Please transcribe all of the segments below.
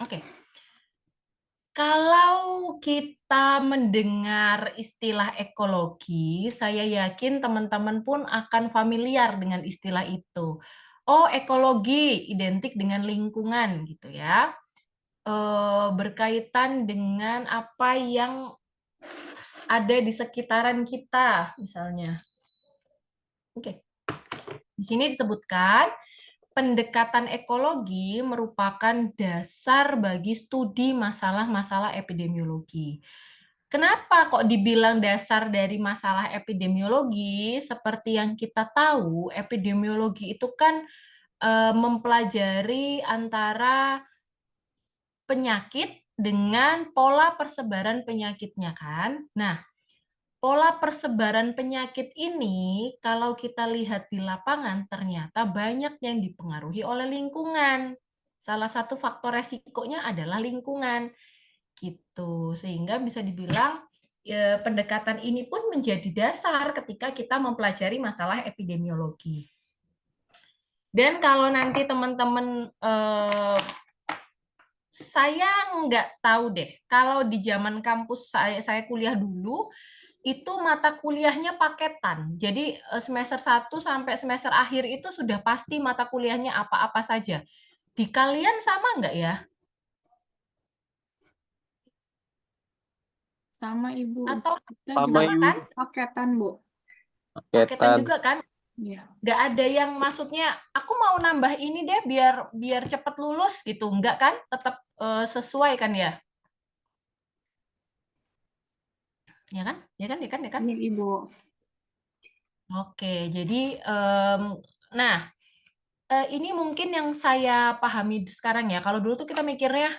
Oke. Kalau kita mendengar istilah ekologi, saya yakin teman-teman pun akan familiar dengan istilah itu. Oh, ekologi identik dengan lingkungan gitu ya. Berkaitan dengan apa yang ada di sekitaran kita, misalnya. Oke. Di sini disebutkan pendekatan ekologi merupakan dasar bagi studi masalah-masalah epidemiologi. Kenapa kok dibilang dasar dari masalah epidemiologi? Seperti yang kita tahu, epidemiologi itu kan mempelajari antara penyakit dengan pola persebaran penyakitnya kan. Nah, pola persebaran penyakit ini, kalau kita lihat di lapangan, ternyata banyak yang dipengaruhi oleh lingkungan. Salah satu faktor resikonya adalah lingkungan, gitu. Sehingga bisa dibilang pendekatan ini pun menjadi dasar ketika kita mempelajari masalah epidemiologi. Dan kalau nanti teman-teman saya nggak tahu deh, kalau di zaman kampus saya kuliah dulu, itu mata kuliahnya paketan. Jadi semester 1 sampai semester akhir itu sudah pasti mata kuliahnya apa-apa saja. Di kalian sama nggak ya? Sama Ibu. Atau Kita Sama juga sama Ibu. kan? paketan, Bu. Paketan Paketan. juga kan? Iya. Nggak ada yang maksudnya, aku mau nambah ini deh biar biar cepet lulus gitu. Nggak kan? Tetap sesuai kan ya? Ya kan? Ya kan? Ya kan? Ya kan? Iya, Ibu. Oke, jadi nah ini mungkin yang saya pahami sekarang ya. Kalau dulu tuh kita mikirnya,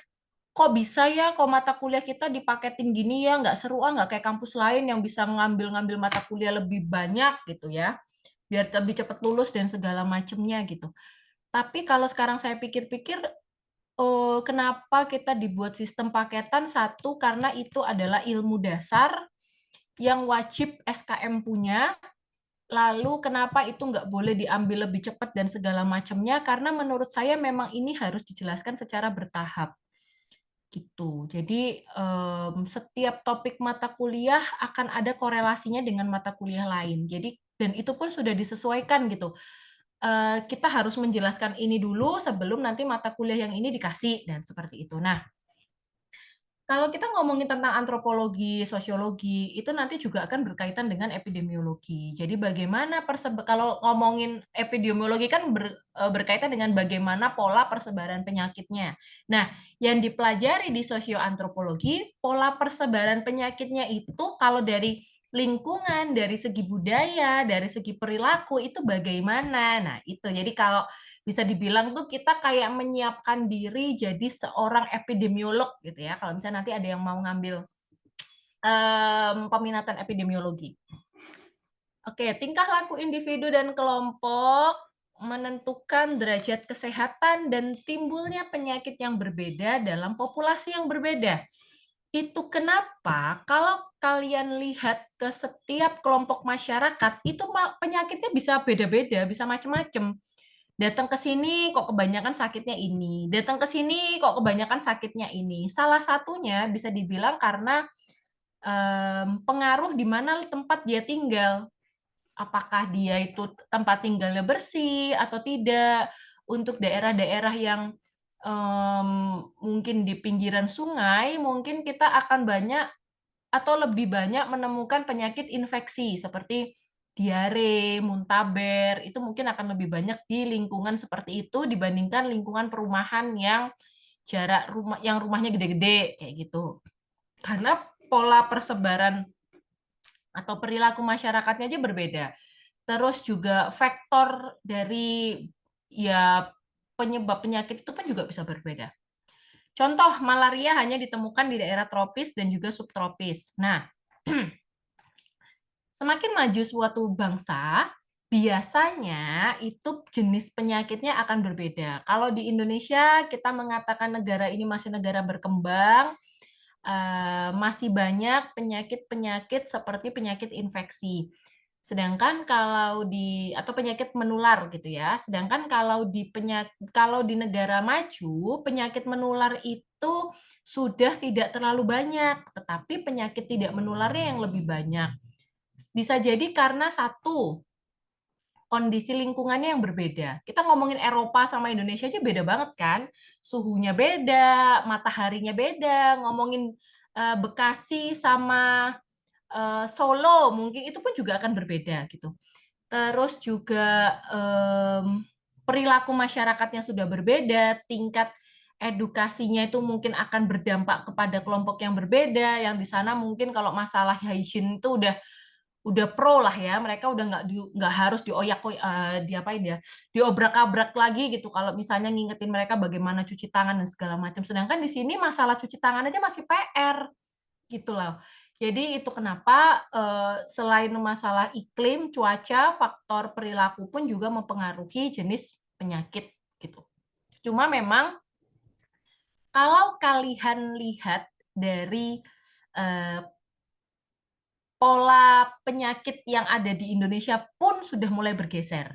kok bisa ya, kok mata kuliah kita dipaketin gini ya, nggak seru nggak kayak kampus lain yang bisa ngambil-ngambil mata kuliah lebih banyak gitu ya, biar lebih cepat lulus dan segala macemnya gitu. Tapi kalau sekarang saya pikir-pikir, kenapa kita dibuat sistem paketan? Satu, karena itu adalah ilmu dasar yang wajib SKM punya. Lalu kenapa itu nggak boleh diambil lebih cepat dan segala macamnya? Karena menurut saya memang ini harus dijelaskan secara bertahap gitu. Jadi setiap topik mata kuliah akan ada korelasinya dengan mata kuliah lain. Jadi dan itu pun sudah disesuaikan gitu. Kita harus menjelaskan ini dulu sebelum nanti mata kuliah yang ini dikasih dan seperti itu. Nah, kalau kita ngomongin tentang antropologi, sosiologi, itu nanti juga akan berkaitan dengan epidemiologi. Jadi bagaimana kalau ngomongin epidemiologi kan berkaitan dengan bagaimana pola persebaran penyakitnya. Nah, yang dipelajari di sosioantropologi, pola persebaran penyakitnya itu kalau dari lingkungan, dari segi budaya, dari segi perilaku itu bagaimana. Nah, itu. Jadi kalau bisa dibilang tuh kita kayak menyiapkan diri jadi seorang epidemiolog gitu ya. Kalau misalnya nanti ada yang mau ngambil peminatan epidemiologi. Oke, tingkah laku individu dan kelompok menentukan derajat kesehatan dan timbulnya penyakit yang berbeda dalam populasi yang berbeda. Itu kenapa kalau kalian lihat ke setiap kelompok masyarakat, itu penyakitnya bisa beda-beda, bisa macam-macam. Datang ke sini kok kebanyakan sakitnya ini, datang ke sini kok kebanyakan sakitnya ini. Salah satunya bisa dibilang karena pengaruh di mana tempat dia tinggal. Apakah dia itu tempat tinggalnya bersih atau tidak. Untuk daerah-daerah yang mungkin di pinggiran sungai, mungkin kita akan banyak atau lebih banyak menemukan penyakit infeksi seperti diare, muntaber, itu mungkin akan lebih banyak di lingkungan seperti itu dibandingkan lingkungan perumahan yang rumahnya gede-gede kayak gitu. Karena pola persebaran atau perilaku masyarakatnya aja berbeda. Terus juga faktor dari ya penyebab penyakit itu kan juga bisa berbeda. Contoh, malaria hanya ditemukan di daerah tropis dan juga subtropis. Nah, semakin maju suatu bangsa, biasanya itu jenis penyakitnya akan berbeda. Kalau di Indonesia, kita mengatakan negara ini masih negara berkembang, masih banyak penyakit-penyakit seperti penyakit infeksi. Sedangkan kalau atau penyakit menular gitu ya. Sedangkan kalau di negara maju, penyakit menular itu sudah tidak terlalu banyak, tetapi penyakit tidak menularnya yang lebih banyak. Bisa jadi karena satu, kondisi lingkungannya yang berbeda. Kita ngomongin Eropa sama Indonesia aja beda banget kan? Suhunya beda, mataharinya beda, ngomongin Bekasi sama Solo mungkin itu pun juga akan berbeda gitu. Terus juga perilaku masyarakatnya sudah berbeda, tingkat edukasinya itu mungkin akan berdampak kepada kelompok yang berbeda, yang di sana mungkin kalau masalah hygiene itu udah pro lah ya, mereka udah nggak harus diapain ya, diobrak-abrak lagi gitu kalau misalnya ngingetin mereka bagaimana cuci tangan dan segala macam. Sedangkan di sini masalah cuci tangan aja masih PR gitu loh. Jadi itu kenapa selain masalah iklim, cuaca, faktor perilaku pun juga mempengaruhi jenis penyakit gitu. Cuma memang kalau kalian lihat dari eh, pola penyakit yang ada di Indonesia pun sudah mulai bergeser.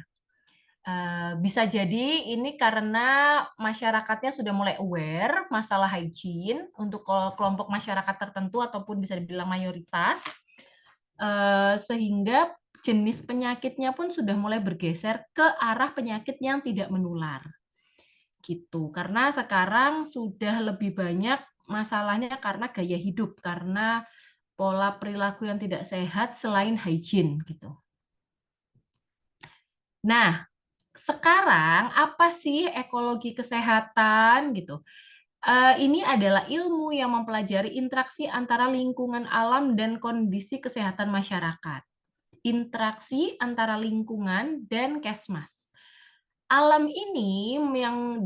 Bisa jadi ini karena masyarakatnya sudah mulai aware masalah hygiene untuk kelompok masyarakat tertentu ataupun bisa dibilang mayoritas, sehingga jenis penyakitnya pun sudah mulai bergeser ke arah penyakit yang tidak menular. Gitu. Karena sekarang sudah lebih banyak masalahnya karena gaya hidup, karena pola perilaku yang tidak sehat selain hygiene gitu. Nah, sekarang apa sih ekologi kesehatan gitu? Ini adalah ilmu yang mempelajari interaksi antara lingkungan alam dan kondisi kesehatan masyarakat. Interaksi antara lingkungan dan kesmas. Alam ini yang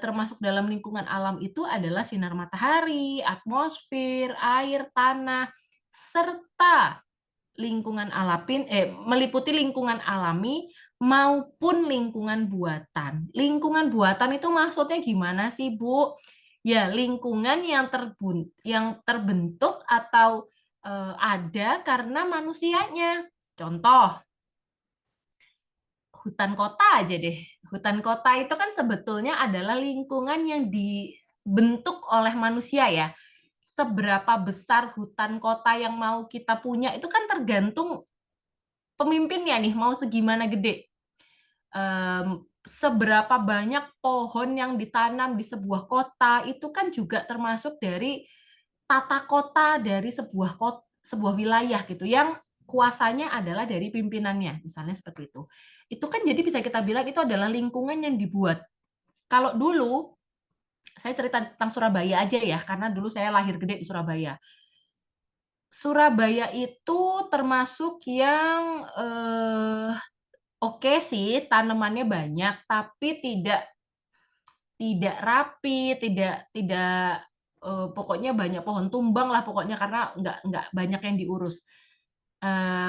termasuk dalam lingkungan alam itu adalah sinar matahari, atmosfer, air, tanah, serta meliputi lingkungan alami maupun lingkungan buatan. Lingkungan buatan itu maksudnya gimana sih, Bu? Ya, lingkungan yang terbentuk atau ada karena manusianya. Contoh, hutan kota aja deh. Hutan kota itu kan sebetulnya adalah lingkungan yang dibentuk oleh manusia ya. Seberapa besar hutan kota yang mau kita punya itu kan tergantung pemimpinnya nih, mau segimana gede. Seberapa banyak pohon yang ditanam di sebuah kota itu kan juga termasuk dari tata kota dari sebuah wilayah gitu yang kuasanya adalah dari pimpinannya, misalnya seperti itu. Itu kan jadi bisa kita bilang itu adalah lingkungan yang dibuat. Kalau dulu, saya cerita tentang Surabaya aja ya, karena dulu saya lahir gede di Surabaya. Surabaya itu termasuk yang oke sih, tanamannya banyak, tapi tidak rapi, tidak tidak pokoknya banyak pohon tumbang lah pokoknya karena nggak banyak yang diurus.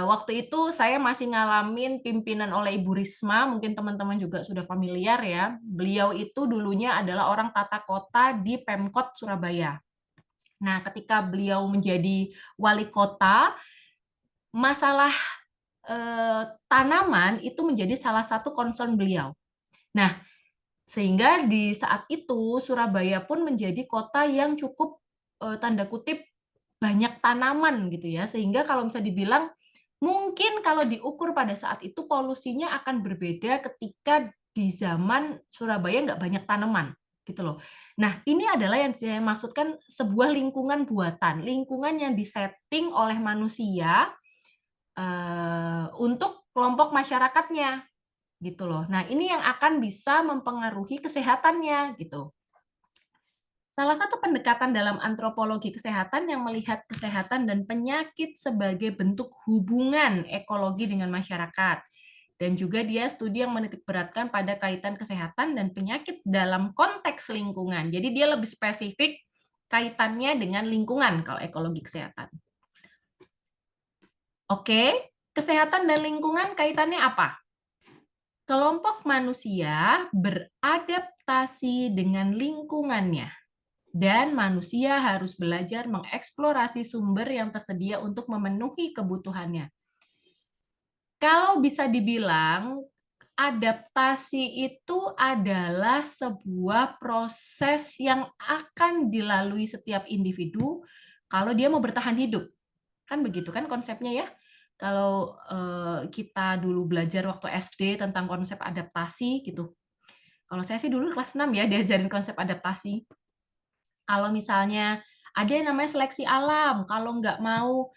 Waktu itu saya masih ngalamin pimpinan oleh Ibu Risma, mungkin teman-teman juga sudah familiar ya. Beliau itu dulunya adalah orang tata kota di Pemkot Surabaya. Nah, ketika beliau menjadi wali kota, masalah tanaman itu menjadi salah satu concern beliau. Nah, sehingga di saat itu Surabaya pun menjadi kota yang cukup tanda kutip banyak tanaman gitu ya. Sehingga kalau bisa dibilang mungkin kalau diukur pada saat itu polusinya akan berbeda ketika di zaman Surabaya nggak banyak tanaman gitu loh. Nah, ini adalah yang saya maksudkan sebuah lingkungan buatan, lingkungan yang disetting oleh manusia untuk kelompok masyarakatnya gitu loh. Nah, ini yang akan bisa mempengaruhi kesehatannya gitu. Salah satu pendekatan dalam antropologi kesehatan yang melihat kesehatan dan penyakit sebagai bentuk hubungan ekologi dengan masyarakat. Dan juga dia studi yang menitikberatkan pada kaitan kesehatan dan penyakit dalam konteks lingkungan. Jadi dia lebih spesifik kaitannya dengan lingkungan kalau ekologi kesehatan. Oke, kesehatan dan lingkungan kaitannya apa? Kelompok manusia beradaptasi dengan lingkungannya, dan manusia harus belajar mengeksplorasi sumber yang tersedia untuk memenuhi kebutuhannya. Kalau bisa dibilang, adaptasi itu adalah sebuah proses yang akan dilalui setiap individu kalau dia mau bertahan hidup. Kan begitu kan konsepnya ya? Kalau, kita dulu belajar waktu SD tentang konsep adaptasi gitu. Kalau saya sih dulu kelas 6 ya diajarin konsep adaptasi. Kalau misalnya ada yang namanya seleksi alam, kalau nggak mau,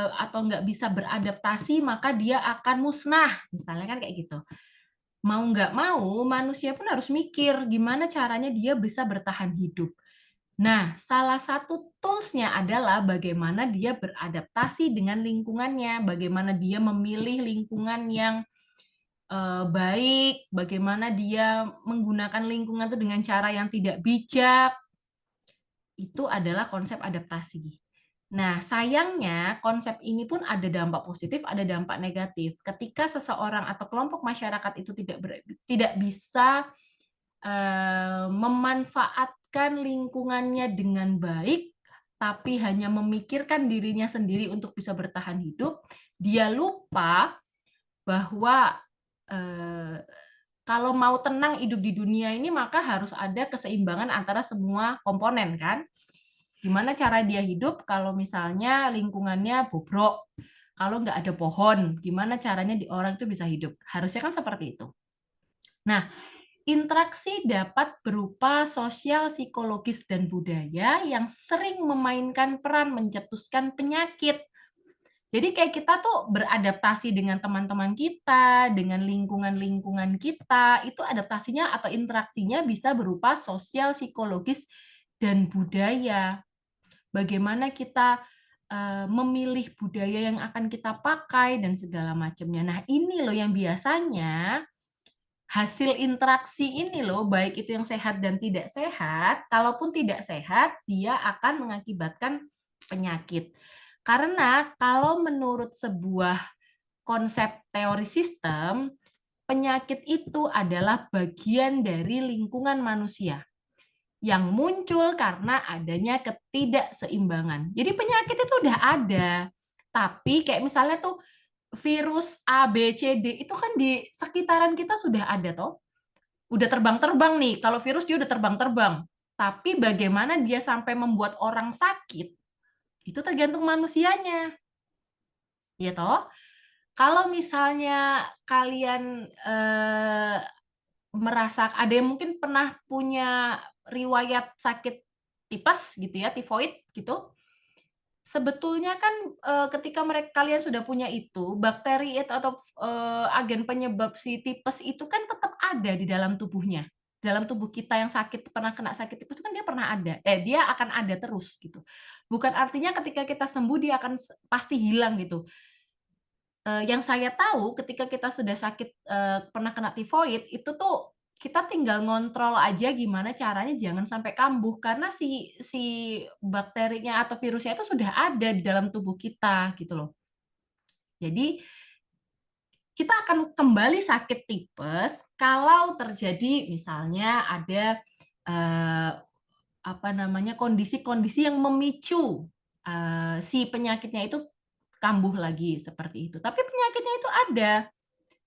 atau nggak bisa beradaptasi, maka dia akan musnah, misalnya kan kayak gitu. Mau nggak mau, manusia pun harus mikir gimana caranya dia bisa bertahan hidup. Nah, salah satu tools-nya adalah bagaimana dia beradaptasi dengan lingkungannya, bagaimana dia memilih lingkungan yang, baik, bagaimana dia menggunakan lingkungan itu dengan cara yang tidak bijak, itu adalah konsep adaptasi. Nah, sayangnya konsep ini pun ada dampak positif, ada dampak negatif. Ketika seseorang atau kelompok masyarakat itu tidak bisa, memanfaatkan lingkungannya dengan baik, tapi hanya memikirkan dirinya sendiri untuk bisa bertahan hidup, dia lupa bahwa, eee, kalau mau tenang hidup di dunia ini, maka harus ada keseimbangan antara semua komponen kan. Gimana cara dia hidup kalau misalnya lingkungannya bobrok, kalau nggak ada pohon, gimana caranya orang itu bisa hidup? Harusnya kan seperti itu. Nah, interaksi dapat berupa sosial, psikologis, dan budaya yang sering memainkan peran mencetuskan penyakit. Jadi kayak kita tuh beradaptasi dengan teman-teman kita, dengan lingkungan-lingkungan kita, itu adaptasinya atau interaksinya bisa berupa sosial, psikologis, dan budaya. Bagaimana kita, memilih budaya yang akan kita pakai dan segala macamnya. Nah, ini loh yang biasanya hasil interaksi ini loh, baik itu yang sehat dan tidak sehat, kalaupun tidak sehat, dia akan mengakibatkan penyakit. Karena kalau menurut sebuah konsep teori sistem, penyakit itu adalah bagian dari lingkungan manusia yang muncul karena adanya ketidakseimbangan. Jadi penyakit itu udah ada, tapi kayak misalnya tuh virus A, B, C, D itu kan di sekitaran kita sudah ada toh. Udah terbang-terbang nih, kalau virus dia udah terbang-terbang. Tapi bagaimana dia sampai membuat orang sakit, itu tergantung manusianya, ya toh. Kalau misalnya kalian, merasa ada yang mungkin pernah punya riwayat sakit tipes gitu ya, tifoid gitu. Sebetulnya kan, ketika kalian sudah punya itu, bakteri atau, agen penyebab si tipes itu kan tetap ada di dalam tubuhnya. Dalam tubuh kita yang sakit pernah kena sakit tipes kan dia pernah ada, dia akan ada terus gitu. Bukan artinya ketika kita sembuh dia akan pasti hilang gitu. Yang saya tahu ketika kita sudah sakit, pernah kena tifoid, itu tuh kita tinggal ngontrol aja gimana caranya jangan sampai kambuh, karena si si bakterinya atau virusnya itu sudah ada di dalam tubuh kita, gitu loh. Jadi, kita akan kembali sakit tipes kalau terjadi misalnya ada, eee, apa namanya, kondisi-kondisi yang memicu, si penyakitnya itu kambuh lagi, seperti itu. Tapi penyakitnya itu ada.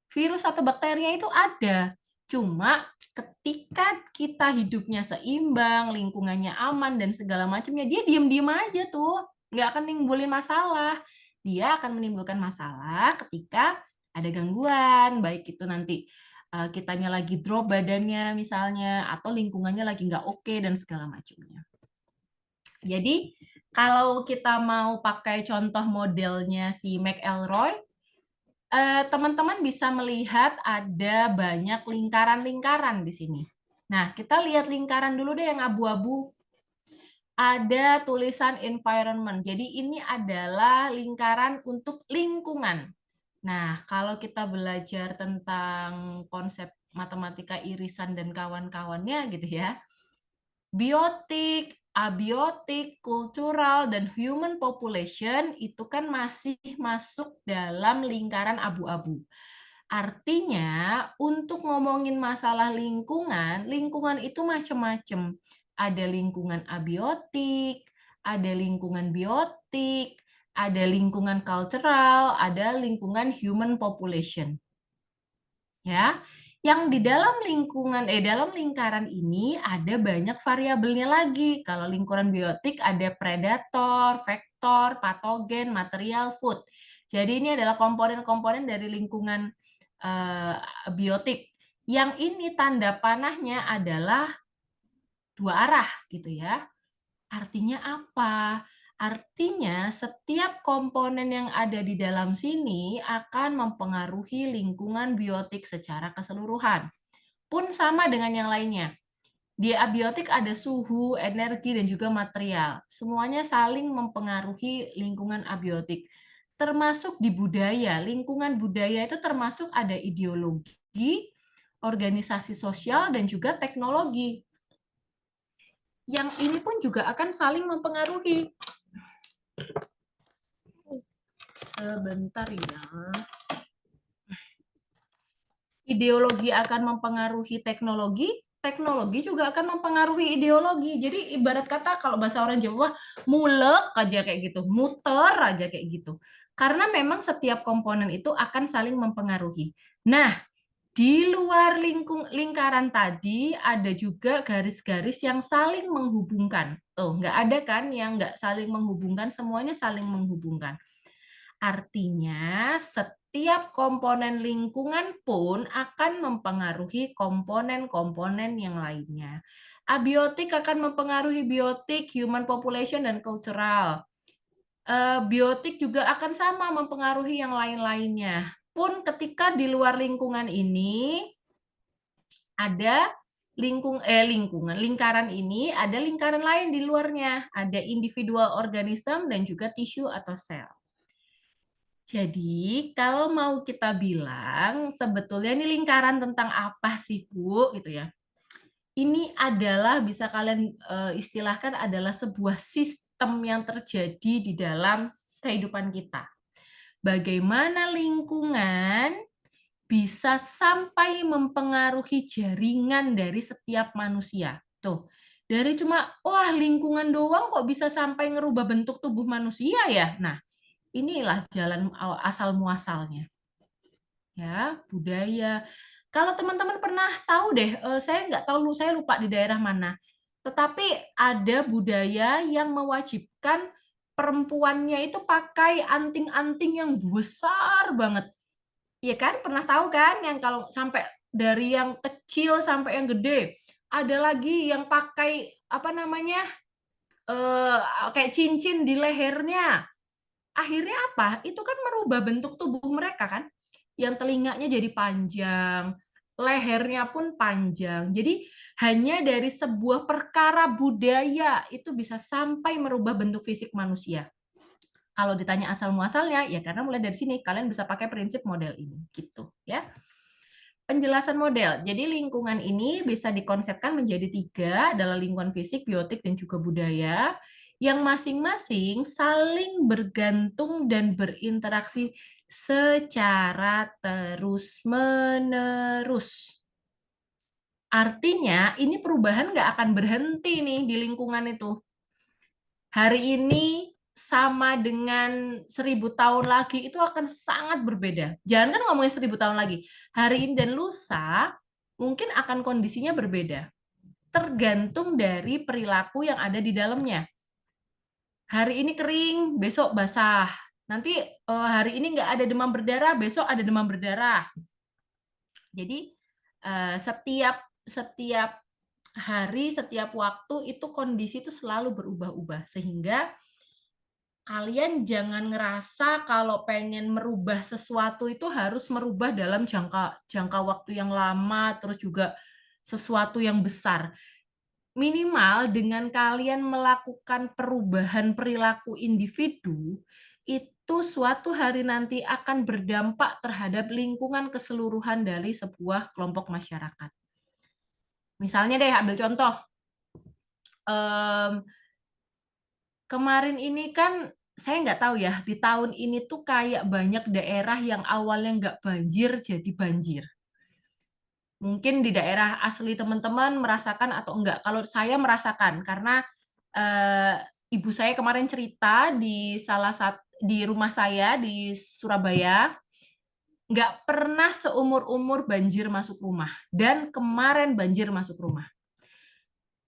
Virus atau bakterinya itu ada, cuma ketika kita hidupnya seimbang, lingkungannya aman dan segala macamnya, dia diem-diem aja tuh, nggak akan nimbulin masalah. Dia akan menimbulkan masalah ketika ada gangguan, baik itu nanti, kitanya lagi drop badannya misalnya, atau lingkungannya lagi nggak oke dan segala macamnya. Jadi, kalau kita mau pakai contoh modelnya si McElroy, teman-teman bisa melihat ada banyak lingkaran-lingkaran di sini. Nah, kita lihat lingkaran dulu deh yang abu-abu. Ada tulisan environment. Jadi ini adalah lingkaran untuk lingkungan. Nah, kalau kita belajar tentang konsep matematika irisan dan kawan-kawannya gitu ya, biotik, abiotik, kultural, dan human population itu kan masih masuk dalam lingkaran abu-abu. Artinya, untuk ngomongin masalah lingkungan, lingkungan itu macam-macam. Ada lingkungan abiotik, ada lingkungan biotik, ada lingkungan cultural, ada lingkungan human population. Ya, yang di dalam dalam lingkaran ini ada banyak variabelnya lagi. Kalau lingkuran biotik ada predator, vektor, patogen, material, food. Jadi ini adalah komponen-komponen dari lingkungan biotik. Yang ini tanda panahnya adalah dua arah gitu ya. Artinya apa? Artinya setiap komponen yang ada di dalam sini akan mempengaruhi lingkungan biotik secara keseluruhan. Pun sama dengan yang lainnya. Di abiotik ada suhu, energi, dan juga material. Semuanya saling mempengaruhi lingkungan abiotik. Termasuk di budaya. Lingkungan budaya itu termasuk ada ideologi, organisasi sosial, dan juga teknologi. Yang ini pun juga akan saling mempengaruhi. Sebentar ya. Ideologi akan mempengaruhi teknologi, teknologi juga akan mempengaruhi ideologi. Jadi ibarat kata kalau bahasa orang Jawa, mulek aja kayak gitu, muter aja kayak gitu. Karena memang setiap komponen itu akan saling mempengaruhi. Nah, di luar lingkaran tadi ada juga garis-garis yang saling menghubungkan. Tuh, nggak ada kan yang nggak saling menghubungkan, semuanya saling menghubungkan. Artinya, setiap komponen lingkungan pun akan mempengaruhi komponen-komponen yang lainnya. Abiotik akan mempengaruhi biotik, human population, dan cultural. Biotik juga akan sama mempengaruhi yang lain-lainnya. Pun ketika di luar lingkungan ini ada lingkaran ini ada lingkaran lain di luarnya, ada individual organism dan juga tisu atau sel. Jadi, kalau mau kita bilang, sebetulnya ini lingkaran tentang apa sih, Bu? Gitu ya. Ini adalah, bisa kalian istilahkan adalah sebuah sistem yang terjadi di dalam kehidupan kita. Bagaimana lingkungan bisa sampai mempengaruhi jaringan dari setiap manusia. Tuh, dari cuma, wah lingkungan doang kok bisa sampai ngerubah bentuk tubuh manusia ya? Nah, inilah jalan asal muasalnya. Ya, budaya. Kalau teman-teman pernah tahu deh, saya nggak tahu, saya lupa di daerah mana. Tetapi ada budaya yang mewajibkan perempuannya itu pakai anting-anting yang besar banget. Iya kan? Pernah tahu kan? Yang kalau sampai dari yang kecil sampai yang gede. Ada lagi yang pakai apa namanya? Kayak cincin di lehernya. Akhirnya apa? Itu kan merubah bentuk tubuh mereka kan? Yang telinganya jadi panjang, lehernya pun panjang. Jadi hanya dari sebuah perkara budaya itu bisa sampai merubah bentuk fisik manusia. Kalau ditanya asal muasalnya, ya karena mulai dari sini kalian bisa pakai prinsip model ini, gitu ya. Penjelasan model. Jadi lingkungan ini bisa dikonsepkan menjadi 3, adalah lingkungan fisik, biotik, dan juga budaya, yang masing-masing saling bergantung dan berinteraksi secara terus-menerus. Artinya, ini perubahan nggak akan berhenti nih di lingkungan itu. Hari ini sama dengan 1000 tahun lagi itu akan sangat berbeda. Jangan kan ngomongin 1000 tahun lagi. Hari ini dan lusa mungkin akan kondisinya berbeda. Tergantung dari perilaku yang ada di dalamnya. Hari ini kering, besok basah. Nanti hari ini nggak ada demam berdarah, besok ada demam berdarah. Jadi setiap hari, setiap waktu itu kondisi itu selalu berubah-ubah, sehingga kalian jangan ngerasa kalau pengen merubah sesuatu itu harus merubah dalam jangka waktu yang lama, terus juga sesuatu yang besar. Minimal dengan kalian melakukan perubahan perilaku individu, itu suatu hari nanti akan berdampak terhadap lingkungan keseluruhan dari sebuah kelompok masyarakat. Misalnya deh, ambil contoh. Kemarin ini kan saya nggak tahu ya, di tahun ini tuh kayak banyak daerah yang awalnya nggak banjir jadi banjir. Mungkin di daerah asli teman-teman merasakan atau enggak. Kalau saya merasakan karena ibu saya kemarin cerita di rumah saya di Surabaya, nggak pernah seumur-umur banjir masuk rumah. Dan kemarin banjir masuk rumah.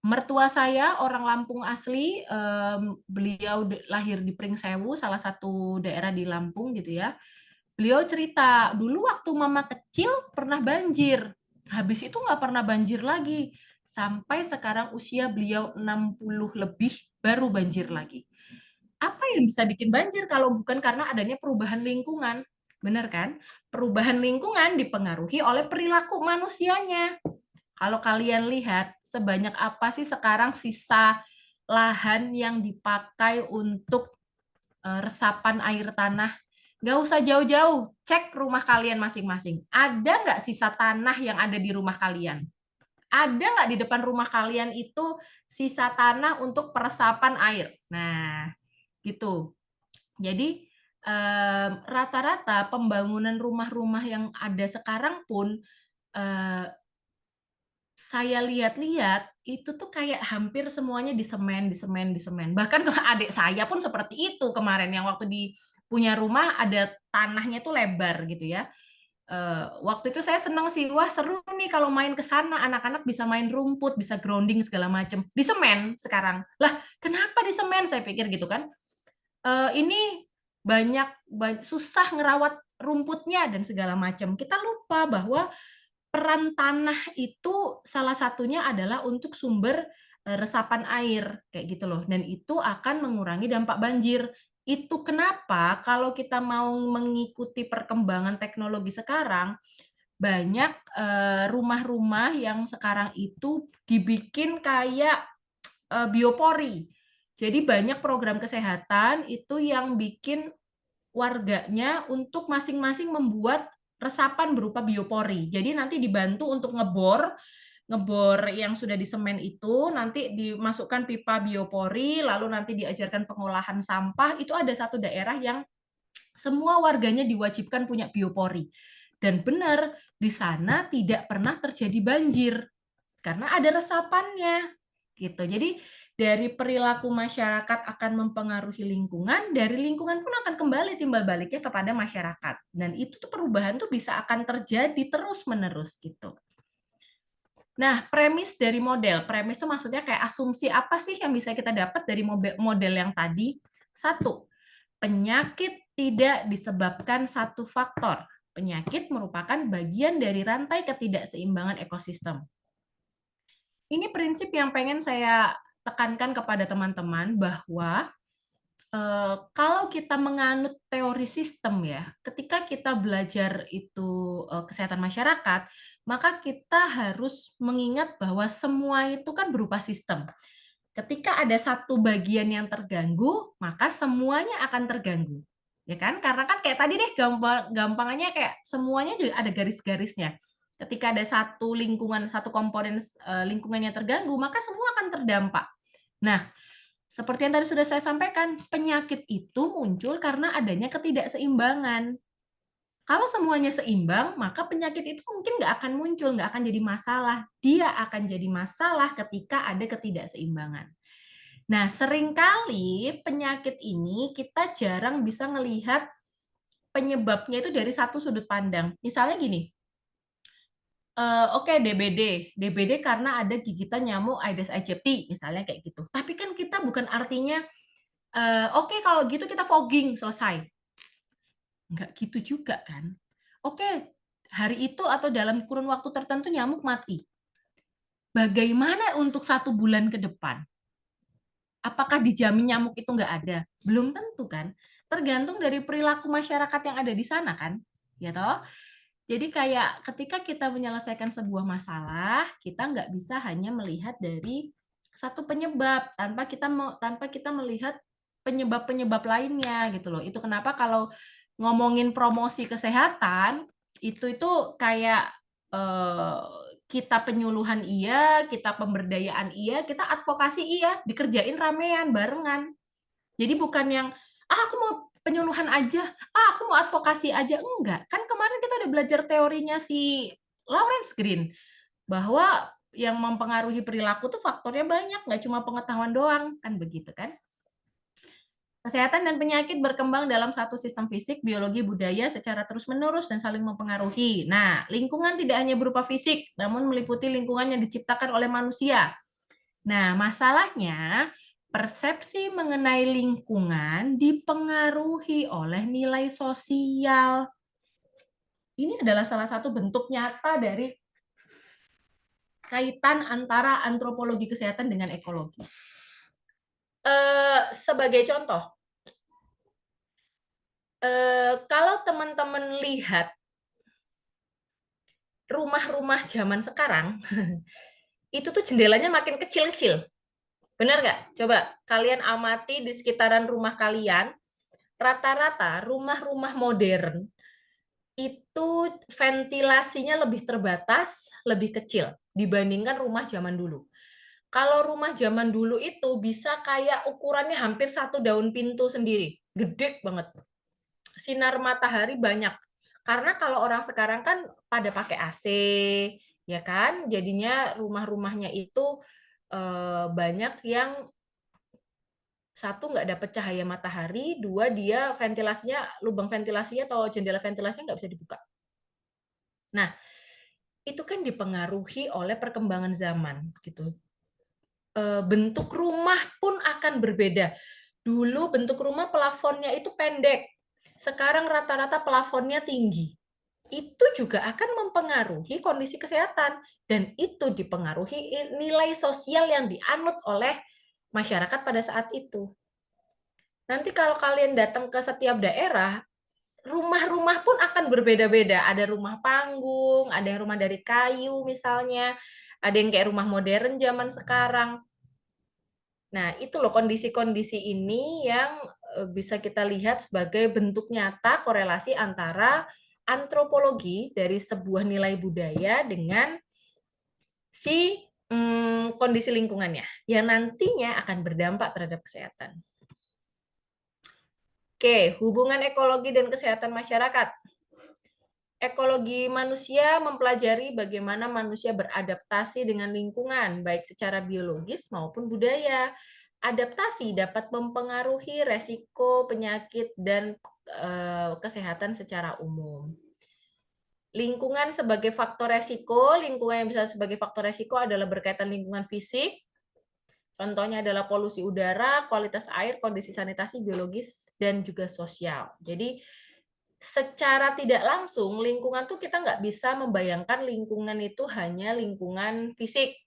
Mertua saya orang Lampung asli, beliau lahir di Pringsewu, salah satu daerah di Lampung gitu ya. Beliau cerita, dulu waktu mama kecil pernah banjir. Habis itu nggak pernah banjir lagi. Sampai sekarang usia beliau 60 lebih, baru banjir lagi. Apa yang bisa bikin banjir kalau bukan karena adanya perubahan lingkungan? Benar kan? Perubahan lingkungan dipengaruhi oleh perilaku manusianya. Kalau kalian lihat, sebanyak apa sih sekarang sisa lahan yang dipakai untuk resapan air tanah? Nggak usah jauh-jauh, cek rumah kalian masing-masing. Ada nggak sisa tanah yang ada di rumah kalian? Ada nggak di depan rumah kalian itu sisa tanah untuk peresapan air? Nah, gitu. Jadi rata-rata pembangunan rumah-rumah yang ada sekarang pun eh, saya lihat-lihat itu tuh kayak hampir semuanya disemen, disemen, disemen. Bahkan ke adik saya pun seperti itu kemarin yang waktu di punya rumah ada tanahnya tuh lebar gitu ya. Waktu itu saya seneng sih, wah seru nih kalau main ke sana, anak-anak bisa main rumput, bisa grounding segala macam. Di semen sekarang. Lah, kenapa di semen? Saya pikir gitu kan. Ini banyak susah ngerawat rumputnya dan segala macam. Kita lupa bahwa peran tanah itu salah satunya adalah untuk sumber resapan air kayak gitu loh, dan itu akan mengurangi dampak banjir. Itu kenapa kalau kita mau mengikuti perkembangan teknologi sekarang, banyak rumah-rumah yang sekarang itu dibikin kayak biopori. Jadi banyak program kesehatan itu yang bikin warganya untuk masing-masing membuat resapan berupa biopori. Jadi nanti dibantu untuk ngebor, ngebor yang sudah disemen itu, nanti dimasukkan pipa biopori, lalu nanti diajarkan pengolahan sampah. Itu ada satu daerah yang semua warganya diwajibkan punya biopori. Dan benar, di sana tidak pernah terjadi banjir karena ada resapannya gitu. Jadi dari perilaku masyarakat akan mempengaruhi lingkungan, dari lingkungan pun akan kembali timbal baliknya kepada masyarakat. Dan itu tuh perubahan tuh bisa akan terjadi terus-menerus gitu. Nah, premis dari model. Premis itu maksudnya kayak asumsi apa sih yang bisa kita dapat dari model yang tadi? Satu, penyakit tidak disebabkan satu faktor. Penyakit merupakan bagian dari rantai ketidakseimbangan ekosistem. Ini prinsip yang pengen saya tekankan kepada teman-teman bahwa kalau kita menganut teori sistem ya, ketika kita belajar itu kesehatan masyarakat, maka kita harus mengingat bahwa semua itu kan berupa sistem. Ketika ada satu bagian yang terganggu, maka semuanya akan terganggu. Ya kan? Karena kan kayak tadi deh gampangannya kayak semuanya juga ada garis-garisnya. Ketika ada satu lingkungan, satu komponen lingkungannya terganggu, maka semua akan terdampak. Nah, seperti yang tadi sudah saya sampaikan, penyakit itu muncul karena adanya ketidakseimbangan. Kalau semuanya seimbang, maka penyakit itu mungkin nggak akan muncul, nggak akan jadi masalah. Dia akan jadi masalah ketika ada ketidakseimbangan. Nah, seringkali penyakit ini kita jarang bisa melihat penyebabnya itu dari satu sudut pandang. Misalnya gini, oke DBD karena ada gigitan nyamuk Aedes aegypti, misalnya kayak gitu. Tapi kan kita bukan artinya, oke kalau gitu kita fogging, selesai. Nggak gitu juga kan. Oke, hari itu atau dalam kurun waktu tertentu nyamuk mati. Bagaimana untuk 1 bulan ke depan? Apakah dijamin nyamuk itu nggak ada? Belum tentu kan. Tergantung dari perilaku masyarakat yang ada di sana kan. Ya toh? Jadi kayak ketika kita menyelesaikan sebuah masalah, kita nggak bisa hanya melihat dari satu penyebab tanpa kita melihat penyebab-penyebab lainnya gitu loh. Itu kenapa kalau ngomongin promosi kesehatan itu kayak eh, kita penyuluhan iya, kita pemberdayaan iya, kita advokasi iya, dikerjain ramean barengan. Jadi bukan yang aku mau penyuluhan aja, aku mau advokasi aja, enggak. Kan kemarin kita udah belajar teorinya si Lawrence Green bahwa yang mempengaruhi perilaku tuh faktornya banyak, nggak cuma pengetahuan doang, kan begitu kan? Kesehatan dan penyakit berkembang dalam satu sistem fisik, biologi, budaya secara terus-menerus dan saling mempengaruhi. Nah, lingkungan tidak hanya berupa fisik, namun meliputi lingkungan yang diciptakan oleh manusia. Nah, masalahnya persepsi mengenai lingkungan dipengaruhi oleh nilai sosial. Ini adalah salah satu bentuk nyata dari kaitan antara antropologi kesehatan dengan ekologi. Sebagai contoh, kalau teman-teman lihat rumah-rumah zaman sekarang, itu tuh jendelanya makin kecil-kecil. Benar nggak? Coba kalian amati di sekitaran rumah kalian, rata-rata rumah-rumah modern itu ventilasinya lebih terbatas, lebih kecil dibandingkan rumah zaman dulu. Kalau rumah zaman dulu itu bisa kayak ukurannya hampir satu daun pintu sendiri, gede banget. Sinar matahari banyak. Karena kalau orang sekarang kan pada pakai AC, ya kan? Jadinya rumah-rumahnya itu banyak yang satu nggak dapat cahaya matahari, dua dia ventilasinya, lubang ventilasinya atau jendela ventilasinya nggak bisa dibuka. Nah, itu kan dipengaruhi oleh perkembangan zaman gitu. Bentuk rumah pun akan berbeda. Dulu bentuk rumah plafonnya itu pendek, sekarang rata-rata plafonnya tinggi. Itu juga akan mempengaruhi kondisi kesehatan dan itu dipengaruhi nilai sosial yang dianut oleh masyarakat pada saat itu. Nanti kalau kalian datang ke setiap daerah, rumah-rumah pun akan berbeda-beda. Ada rumah panggung, ada yang rumah dari kayu misalnya, ada yang kayak rumah modern zaman sekarang. Nah, itu loh kondisi-kondisi ini yang bisa kita lihat sebagai bentuk nyata korelasi antara antropologi dari sebuah nilai budaya dengan si kondisi lingkungannya yang nantinya akan berdampak terhadap kesehatan. Oke, hubungan ekologi dan kesehatan masyarakat. Ekologi manusia mempelajari bagaimana manusia beradaptasi dengan lingkungan, baik secara biologis maupun budaya. Adaptasi dapat mempengaruhi resiko penyakit dan kesehatan secara umum. Lingkungan sebagai faktor resiko, lingkungan yang bisa sebagai faktor resiko adalah berkaitan lingkungan fisik, contohnya adalah polusi udara, kualitas air, kondisi sanitasi, biologis, dan juga sosial. Jadi secara tidak langsung lingkungan tuh kita nggak bisa membayangkan lingkungan itu hanya lingkungan fisik,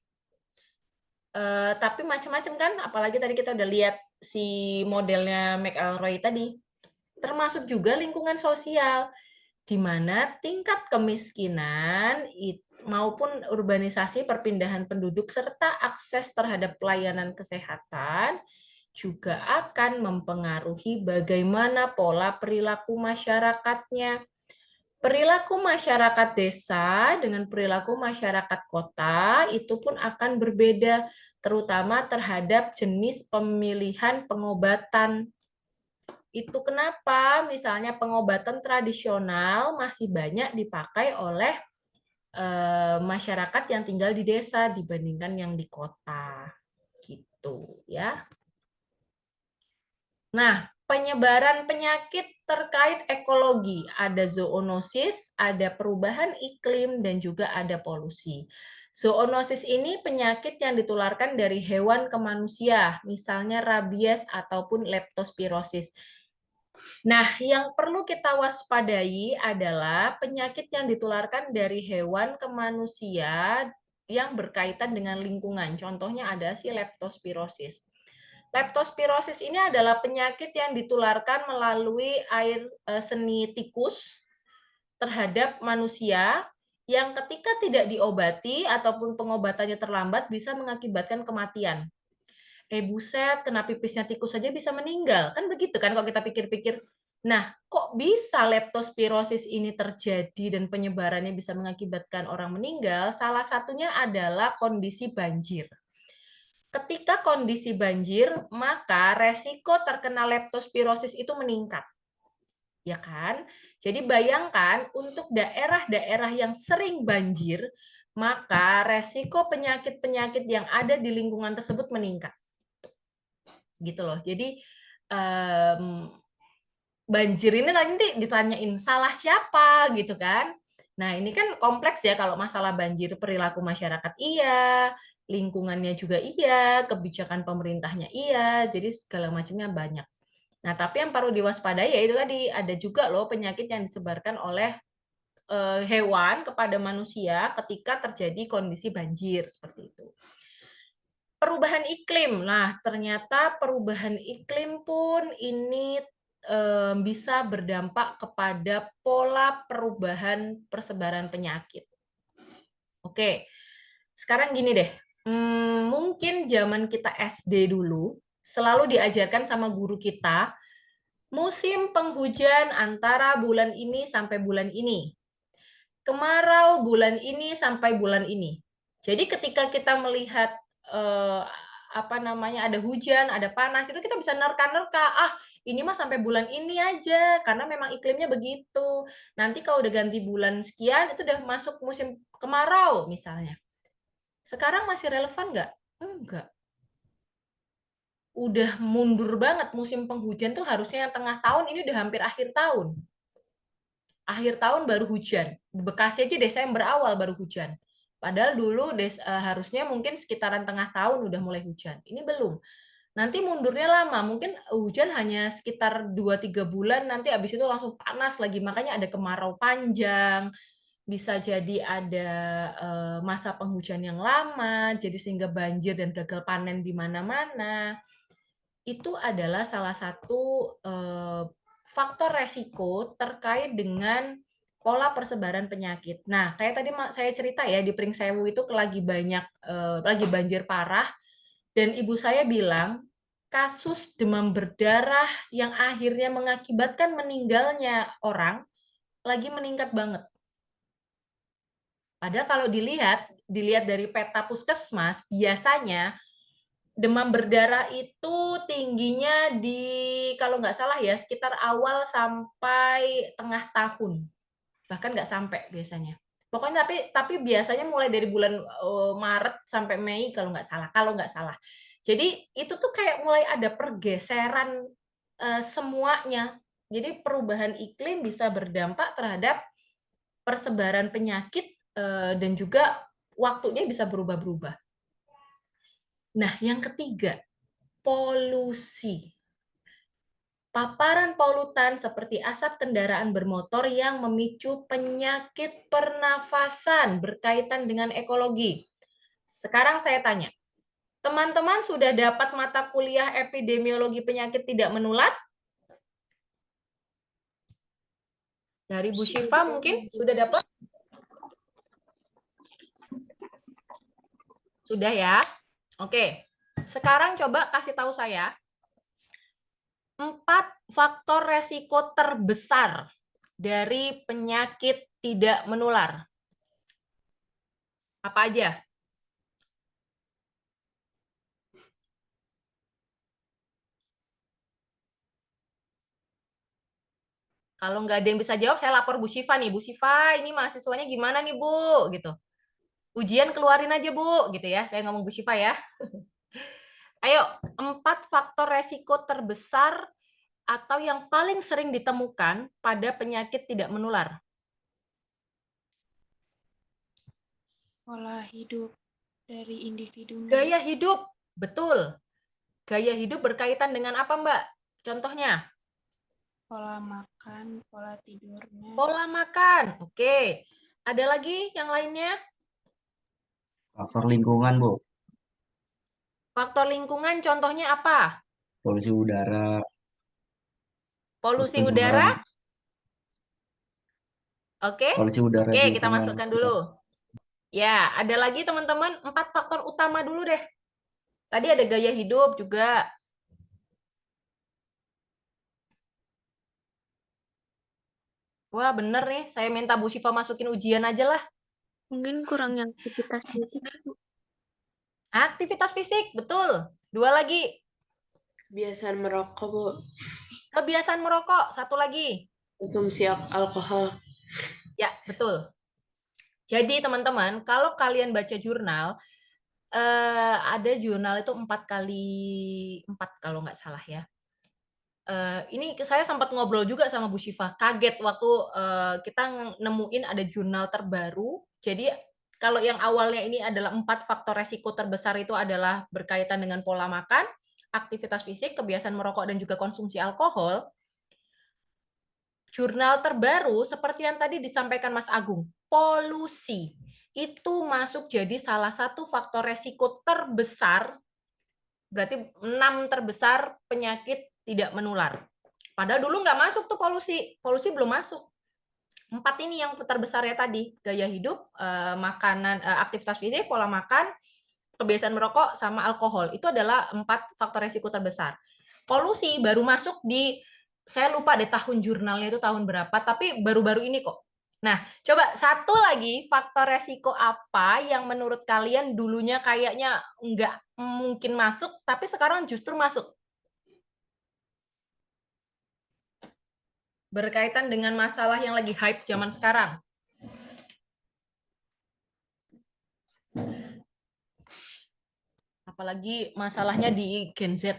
tapi macam-macam kan, apalagi tadi kita udah lihat si modelnya McElroy tadi, termasuk juga lingkungan sosial, di mana tingkat kemiskinan maupun urbanisasi perpindahan penduduk serta akses terhadap pelayanan kesehatan juga akan mempengaruhi bagaimana pola perilaku masyarakatnya. Perilaku masyarakat desa dengan perilaku masyarakat kota itu pun akan berbeda, terutama terhadap jenis pemilihan pengobatan. Itu kenapa misalnya pengobatan tradisional masih banyak dipakai oleh masyarakat yang tinggal di desa dibandingkan yang di kota. Gitu ya. Nah, penyebaran penyakit terkait ekologi, ada zoonosis, ada perubahan iklim, dan juga ada polusi. Zoonosis ini penyakit yang ditularkan dari hewan ke manusia, misalnya rabies ataupun leptospirosis. Nah, yang perlu kita waspadai adalah penyakit yang ditularkan dari hewan ke manusia yang berkaitan dengan lingkungan. Contohnya ada si leptospirosis. Leptospirosis ini adalah penyakit yang ditularkan melalui air seni tikus terhadap manusia yang ketika tidak diobati ataupun pengobatannya terlambat bisa mengakibatkan kematian. Buset, kena pipisnya tikus saja bisa meninggal. Kan begitu kan kalau kita pikir-pikir. Nah, kok bisa leptospirosis ini terjadi dan penyebarannya bisa mengakibatkan orang meninggal? Salah satunya adalah kondisi banjir. Ketika kondisi banjir, maka resiko terkena leptospirosis itu meningkat. Ya kan? Jadi bayangkan untuk daerah-daerah yang sering banjir, maka resiko penyakit-penyakit yang ada di lingkungan tersebut meningkat. Gitu loh. Jadi banjir ini nanti ditanyain salah siapa gitu kan. Nah, ini kan kompleks ya kalau masalah banjir, perilaku masyarakat iya, lingkungannya juga iya, kebijakan pemerintahnya iya, jadi segala macamnya banyak. Nah, tapi yang perlu diwaspadai ya itu tadi ada juga loh penyakit yang disebarkan oleh hewan kepada manusia ketika terjadi kondisi banjir seperti itu. Perubahan iklim. Nah, ternyata perubahan iklim pun ini bisa berdampak kepada pola perubahan persebaran penyakit. Oke, sekarang gini deh. Mungkin zaman kita SD dulu selalu diajarkan sama guru kita musim penghujan antara bulan ini sampai bulan ini. Kemarau bulan ini sampai bulan ini. Jadi ketika kita melihat eh, apa namanya ada hujan, ada panas, itu kita bisa nerka-nerka. Ah, ini mah sampai bulan ini aja karena memang iklimnya begitu. Nanti kalau udah ganti bulan sekian itu udah masuk musim kemarau misalnya. Sekarang masih relevan nggak? Enggak. Udah mundur banget musim penghujan tuh harusnya yang tengah tahun ini udah hampir akhir tahun. Akhir tahun baru hujan. Di Bekasi aja Desember awal baru hujan. Padahal dulu harusnya mungkin sekitaran tengah tahun udah mulai hujan. Ini belum. Nanti mundurnya lama, mungkin hujan hanya sekitar 2-3 bulan, nanti habis itu langsung panas lagi. Makanya ada kemarau panjang, bisa jadi ada masa penghujan yang lama, jadi sehingga banjir dan gagal panen di mana-mana. Itu adalah salah satu faktor resiko terkait dengan pola persebaran penyakit. Nah, kayak tadi saya cerita ya di Pringsewu itu lagi banyak lagi banjir parah dan ibu saya bilang kasus demam berdarah yang akhirnya mengakibatkan meninggalnya orang lagi meningkat banget. Padahal kalau dilihat dari peta puskesmas, biasanya demam berdarah itu tingginya di kalau nggak salah ya sekitar awal sampai tengah tahun, bahkan nggak sampai biasanya. Pokoknya tapi biasanya mulai dari bulan Maret sampai Mei kalau nggak salah. Jadi itu tuh kayak mulai ada pergeseran semuanya. Jadi perubahan iklim bisa berdampak terhadap persebaran penyakit dan juga waktunya bisa berubah-berubah. Nah, yang ketiga, polusi. Paparan polutan seperti asap kendaraan bermotor yang memicu penyakit pernafasan berkaitan dengan ekologi. Sekarang saya tanya, teman-teman sudah dapat mata kuliah epidemiologi penyakit tidak menular? Dari Bu Syifa mungkin sudah dapat? Sudah ya? Oke. Sekarang coba kasih tahu saya 4 faktor resiko terbesar dari penyakit tidak menular. Apa aja? Kalau nggak ada yang bisa jawab, saya lapor Bu Syifa nih. Bu Syifa, ini mahasiswanya gimana nih, Bu? Gitu. Ujian keluarin aja, Bu. Gitu ya. Saya ngomong Bu Syifa ya. Ayo, 4 faktor resiko terbesar atau yang paling sering ditemukan pada penyakit tidak menular. Pola hidup dari individunya. Gaya hidup. Betul. Gaya hidup berkaitan dengan apa, Mbak? Contohnya? Pola makan, pola tidurnya. Pola makan. Oke. Ada lagi yang lainnya? Faktor lingkungan, Bu. Faktor lingkungan contohnya apa? Polusi udara, terus Polusi udara? pencemaran, Oke. polusi udara Oke, kita juga. masukkan dulu. Ya, ada lagi teman-teman 4 faktor utama dulu deh. Tadi ada gaya hidup juga. Wah, bener nih. Saya minta Bu Syifa masukin ujian aja lah. Mungkin kurangnya aktivitas fisik. Aktivitas fisik, betul. 2 lagi. Kebiasaan merokok, Bu. Kebiasaan merokok, 1 lagi. Konsumsi alkohol. Ya, betul. Jadi teman-teman, kalau kalian baca jurnal, ada jurnal itu 4 kali 4 kalau nggak salah ya. Ini saya sempat ngobrol juga sama Bu Syifa, kaget waktu kita nemuin ada jurnal terbaru. Jadi kalau yang awalnya ini adalah 4 faktor resiko terbesar itu adalah berkaitan dengan pola makan, aktivitas fisik, kebiasaan merokok, dan juga konsumsi alkohol. Jurnal terbaru seperti yang tadi disampaikan Mas Agung, polusi itu masuk jadi salah satu faktor resiko terbesar, berarti 6 terbesar penyakit tidak menular. Padahal dulu nggak masuk tuh polusi belum masuk. 4 ini yang terbesar ya tadi, gaya hidup, makanan, aktivitas fisik, pola makan, kebiasaan merokok, sama alkohol. Itu adalah 4 faktor resiko terbesar. Polusi baru masuk di, saya lupa deh tahun jurnalnya itu tahun berapa, tapi baru-baru ini kok. Nah, coba satu lagi faktor resiko apa yang menurut kalian dulunya kayaknya nggak mungkin masuk, tapi sekarang justru masuk? Berkaitan dengan masalah yang lagi hype zaman sekarang. Apalagi masalahnya di Gen Z,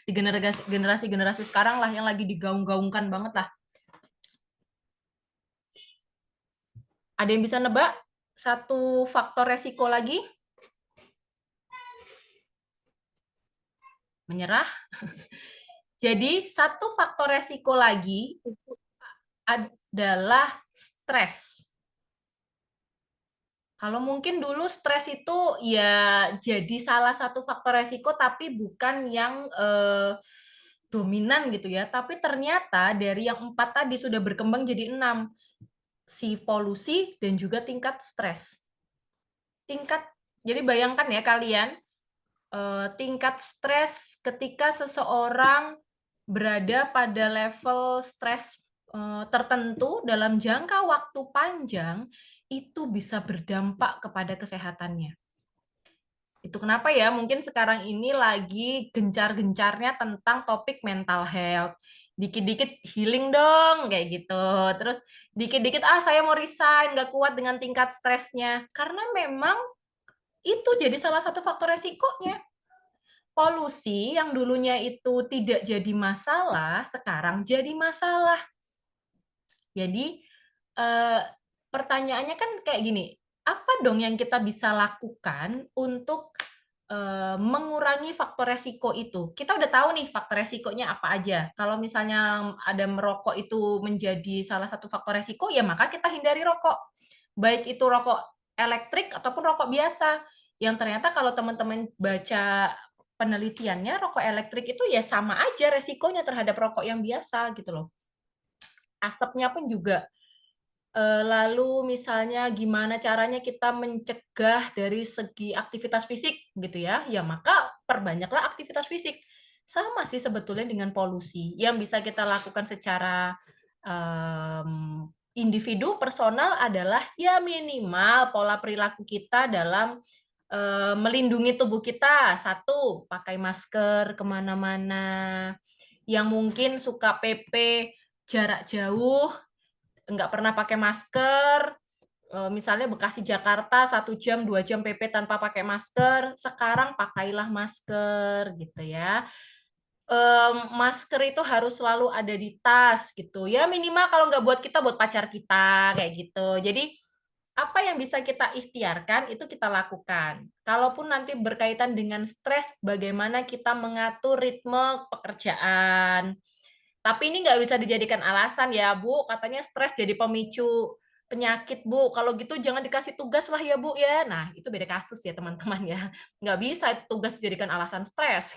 di generasi sekarang lah yang lagi digaung-gaungkan banget lah. Ada yang bisa nebak satu faktor resiko lagi? Menyerah? Jadi satu faktor resiko lagi adalah stres. Kalau mungkin dulu stres itu ya jadi salah satu faktor resiko, tapi bukan yang dominan gitu ya. Tapi ternyata dari yang 4 tadi sudah berkembang jadi 6. Si polusi dan juga tingkat stres. Jadi bayangkan ya kalian, tingkat stres ketika seseorang berada pada level stres tertentu dalam jangka waktu panjang, itu bisa berdampak kepada kesehatannya. Itu kenapa ya mungkin sekarang ini lagi gencar-gencarnya tentang topik mental health. Dikit-dikit healing dong, kayak gitu. Terus dikit-dikit, saya mau resign, nggak kuat dengan tingkat stresnya. Karena memang itu jadi salah satu faktor resikonya. Polusi yang dulunya itu tidak jadi masalah, sekarang jadi masalah. Jadi pertanyaannya kan kayak gini, apa dong yang kita bisa lakukan untuk mengurangi faktor resiko itu? Kita udah tahu nih faktor resikonya apa aja. Kalau misalnya ada merokok itu menjadi salah satu faktor resiko, ya maka kita hindari rokok. Baik itu rokok elektrik ataupun rokok biasa. Yang ternyata kalau teman-teman baca penelitiannya, rokok elektrik itu ya sama aja resikonya terhadap rokok yang biasa gitu loh. Asapnya pun juga. Lalu misalnya gimana caranya kita mencegah dari segi aktivitas fisik gitu ya, ya maka perbanyaklah aktivitas fisik. Sama sih sebetulnya dengan polusi, yang bisa kita lakukan secara individu, personal adalah ya minimal pola perilaku kita dalam melindungi tubuh kita. 1, pakai masker kemana-mana. Yang mungkin suka PP jarak jauh, nggak pernah pakai masker, misalnya Bekasi Jakarta 1 jam 2 jam PP tanpa pakai masker, sekarang pakailah masker gitu ya. Masker itu harus selalu ada di tas gitu ya, minimal kalau nggak buat kita, buat pacar kita kayak gitu. Jadi apa yang bisa kita ikhtiarkan itu kita lakukan. Kalaupun nanti berkaitan dengan stres, bagaimana kita mengatur ritme pekerjaan. Tapi ini nggak bisa dijadikan alasan ya, Bu. Katanya stres jadi pemicu penyakit, Bu. Kalau gitu jangan dikasih tugas lah ya, Bu ya. Nah, itu beda kasus ya, teman-teman ya. Nggak bisa itu tugas dijadikan alasan stres.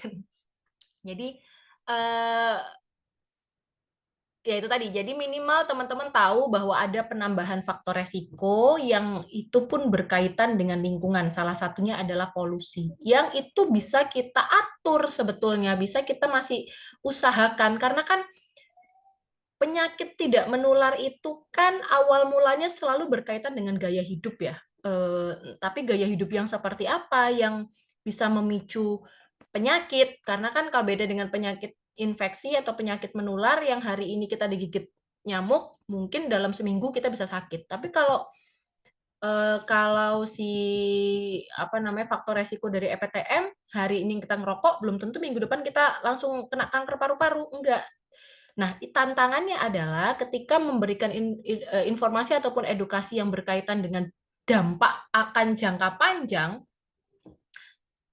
Jadi, ya itu tadi. Jadi minimal teman-teman tahu bahwa ada penambahan faktor resiko yang itu pun berkaitan dengan lingkungan. Salah satunya adalah polusi. Yang itu bisa kita atur sebetulnya. Bisa kita masih usahakan. Karena kan penyakit tidak menular itu kan awal mulanya selalu berkaitan dengan gaya hidup ya. Tapi gaya hidup yang seperti apa yang bisa memicu penyakit? Karena kan kalau beda dengan penyakit infeksi atau penyakit menular yang hari ini kita digigit nyamuk, mungkin dalam seminggu kita bisa sakit. Tapi kalau kalau faktor resiko dari EPTM hari ini kita ngerokok, belum tentu minggu depan kita langsung kena kanker paru-paru, enggak. Nah, tantangannya adalah ketika memberikan informasi ataupun edukasi yang berkaitan dengan dampak akan jangka panjang,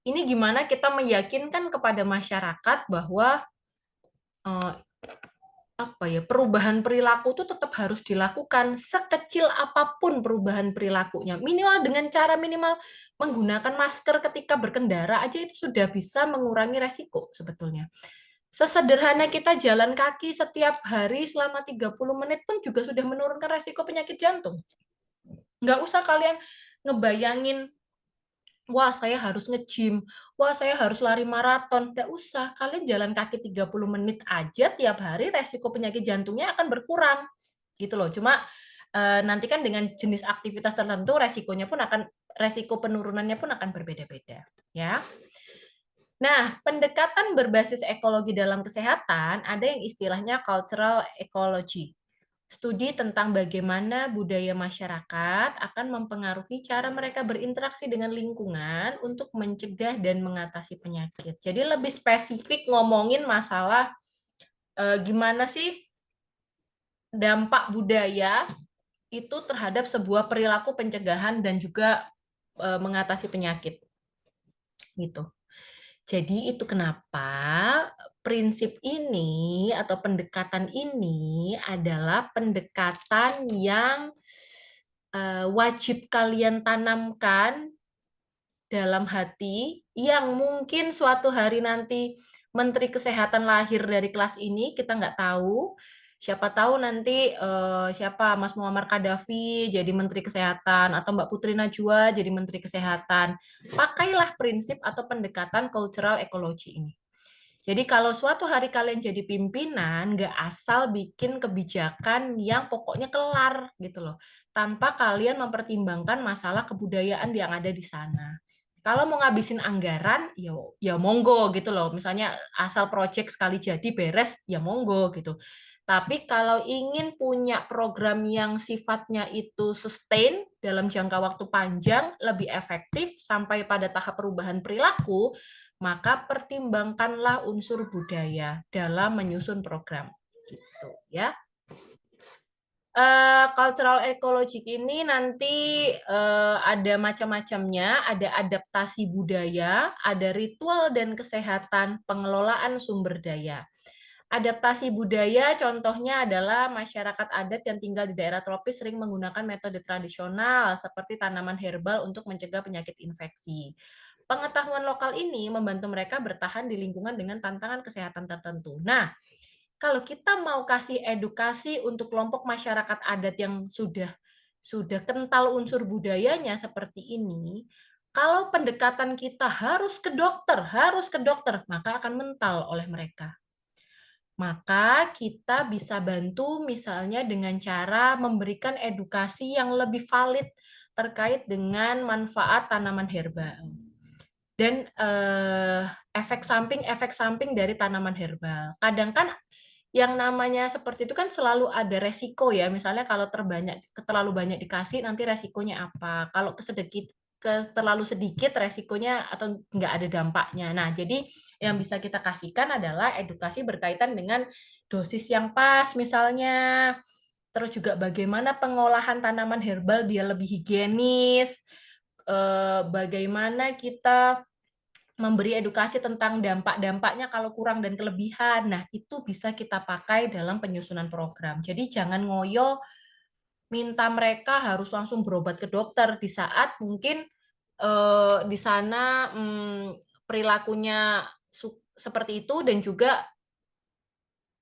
ini gimana kita meyakinkan kepada masyarakat bahwa perubahan perilaku itu tetap harus dilakukan sekecil apapun perubahan perilakunya. Minimal dengan cara minimal menggunakan masker ketika berkendara aja itu sudah bisa mengurangi resiko sebetulnya. Sesederhana kita jalan kaki setiap hari selama 30 menit pun juga sudah menurunkan resiko penyakit jantung. Nggak usah kalian ngebayangin, wah saya harus nge-gym, wah saya harus lari maraton. Nggak usah, kalian jalan kaki 30 menit aja tiap hari, resiko penyakit jantungnya akan berkurang. Gitu loh. Cuma nanti kan dengan jenis aktivitas tertentu resiko penurunannya pun akan berbeda-beda, ya. Nah, pendekatan berbasis ekologi dalam kesehatan ada yang istilahnya cultural ecology. Studi tentang bagaimana budaya masyarakat akan mempengaruhi cara mereka berinteraksi dengan lingkungan untuk mencegah dan mengatasi penyakit. Jadi lebih spesifik ngomongin masalah gimana sih dampak budaya itu terhadap sebuah perilaku pencegahan dan juga mengatasi penyakit. Gitu. Jadi itu kenapa prinsip ini atau pendekatan ini adalah pendekatan yang wajib kalian tanamkan dalam hati, yang mungkin suatu hari nanti Menteri Kesehatan lahir dari kelas ini, kita nggak tahu. Siapa tahu nanti Mas Muammar Gaddafi jadi Menteri Kesehatan, atau Mbak Putri Najwa jadi Menteri Kesehatan. Pakailah prinsip atau pendekatan cultural ecology ini. Jadi kalau suatu hari kalian jadi pimpinan, nggak asal bikin kebijakan yang pokoknya kelar gitu loh, tanpa kalian mempertimbangkan masalah kebudayaan yang ada di sana. Kalau mau ngabisin anggaran, ya monggo gitu loh. Misalnya asal proyek sekali jadi beres, ya monggo gitu. Tapi kalau ingin punya program yang sifatnya itu sustain dalam jangka waktu panjang, lebih efektif sampai pada tahap perubahan perilaku, maka pertimbangkanlah unsur budaya dalam menyusun program. Gitu ya. Cultural ecology ini nanti ada macam-macamnya, ada adaptasi budaya, ada ritual dan kesehatan, pengelolaan sumber daya. Adaptasi budaya contohnya adalah masyarakat adat yang tinggal di daerah tropis sering menggunakan metode tradisional seperti tanaman herbal untuk mencegah penyakit infeksi. Pengetahuan lokal ini membantu mereka bertahan di lingkungan dengan tantangan kesehatan tertentu. Nah, kalau kita mau kasih edukasi untuk kelompok masyarakat adat yang sudah kental unsur budayanya seperti ini, kalau pendekatan kita harus ke dokter, maka akan mental oleh mereka. Maka kita bisa bantu misalnya dengan cara memberikan edukasi yang lebih valid terkait dengan manfaat tanaman herbal dan efek samping dari tanaman herbal. Kadang kan yang namanya seperti itu kan selalu ada resiko ya. Misalnya kalau terlalu banyak dikasih nanti resikonya apa? Kalau terlalu sedikit resikonya atau nggak ada dampaknya. Nah, jadi yang bisa kita kasihkan adalah edukasi berkaitan dengan dosis yang pas misalnya. Terus juga bagaimana pengolahan tanaman herbal biar lebih higienis. Bagaimana kita memberi edukasi tentang dampak-dampaknya kalau kurang dan kelebihan. Nah, itu bisa kita pakai dalam penyusunan program. Jadi jangan ngoyo minta mereka harus langsung berobat ke dokter di saat mungkin di sana perilakunya seperti itu dan juga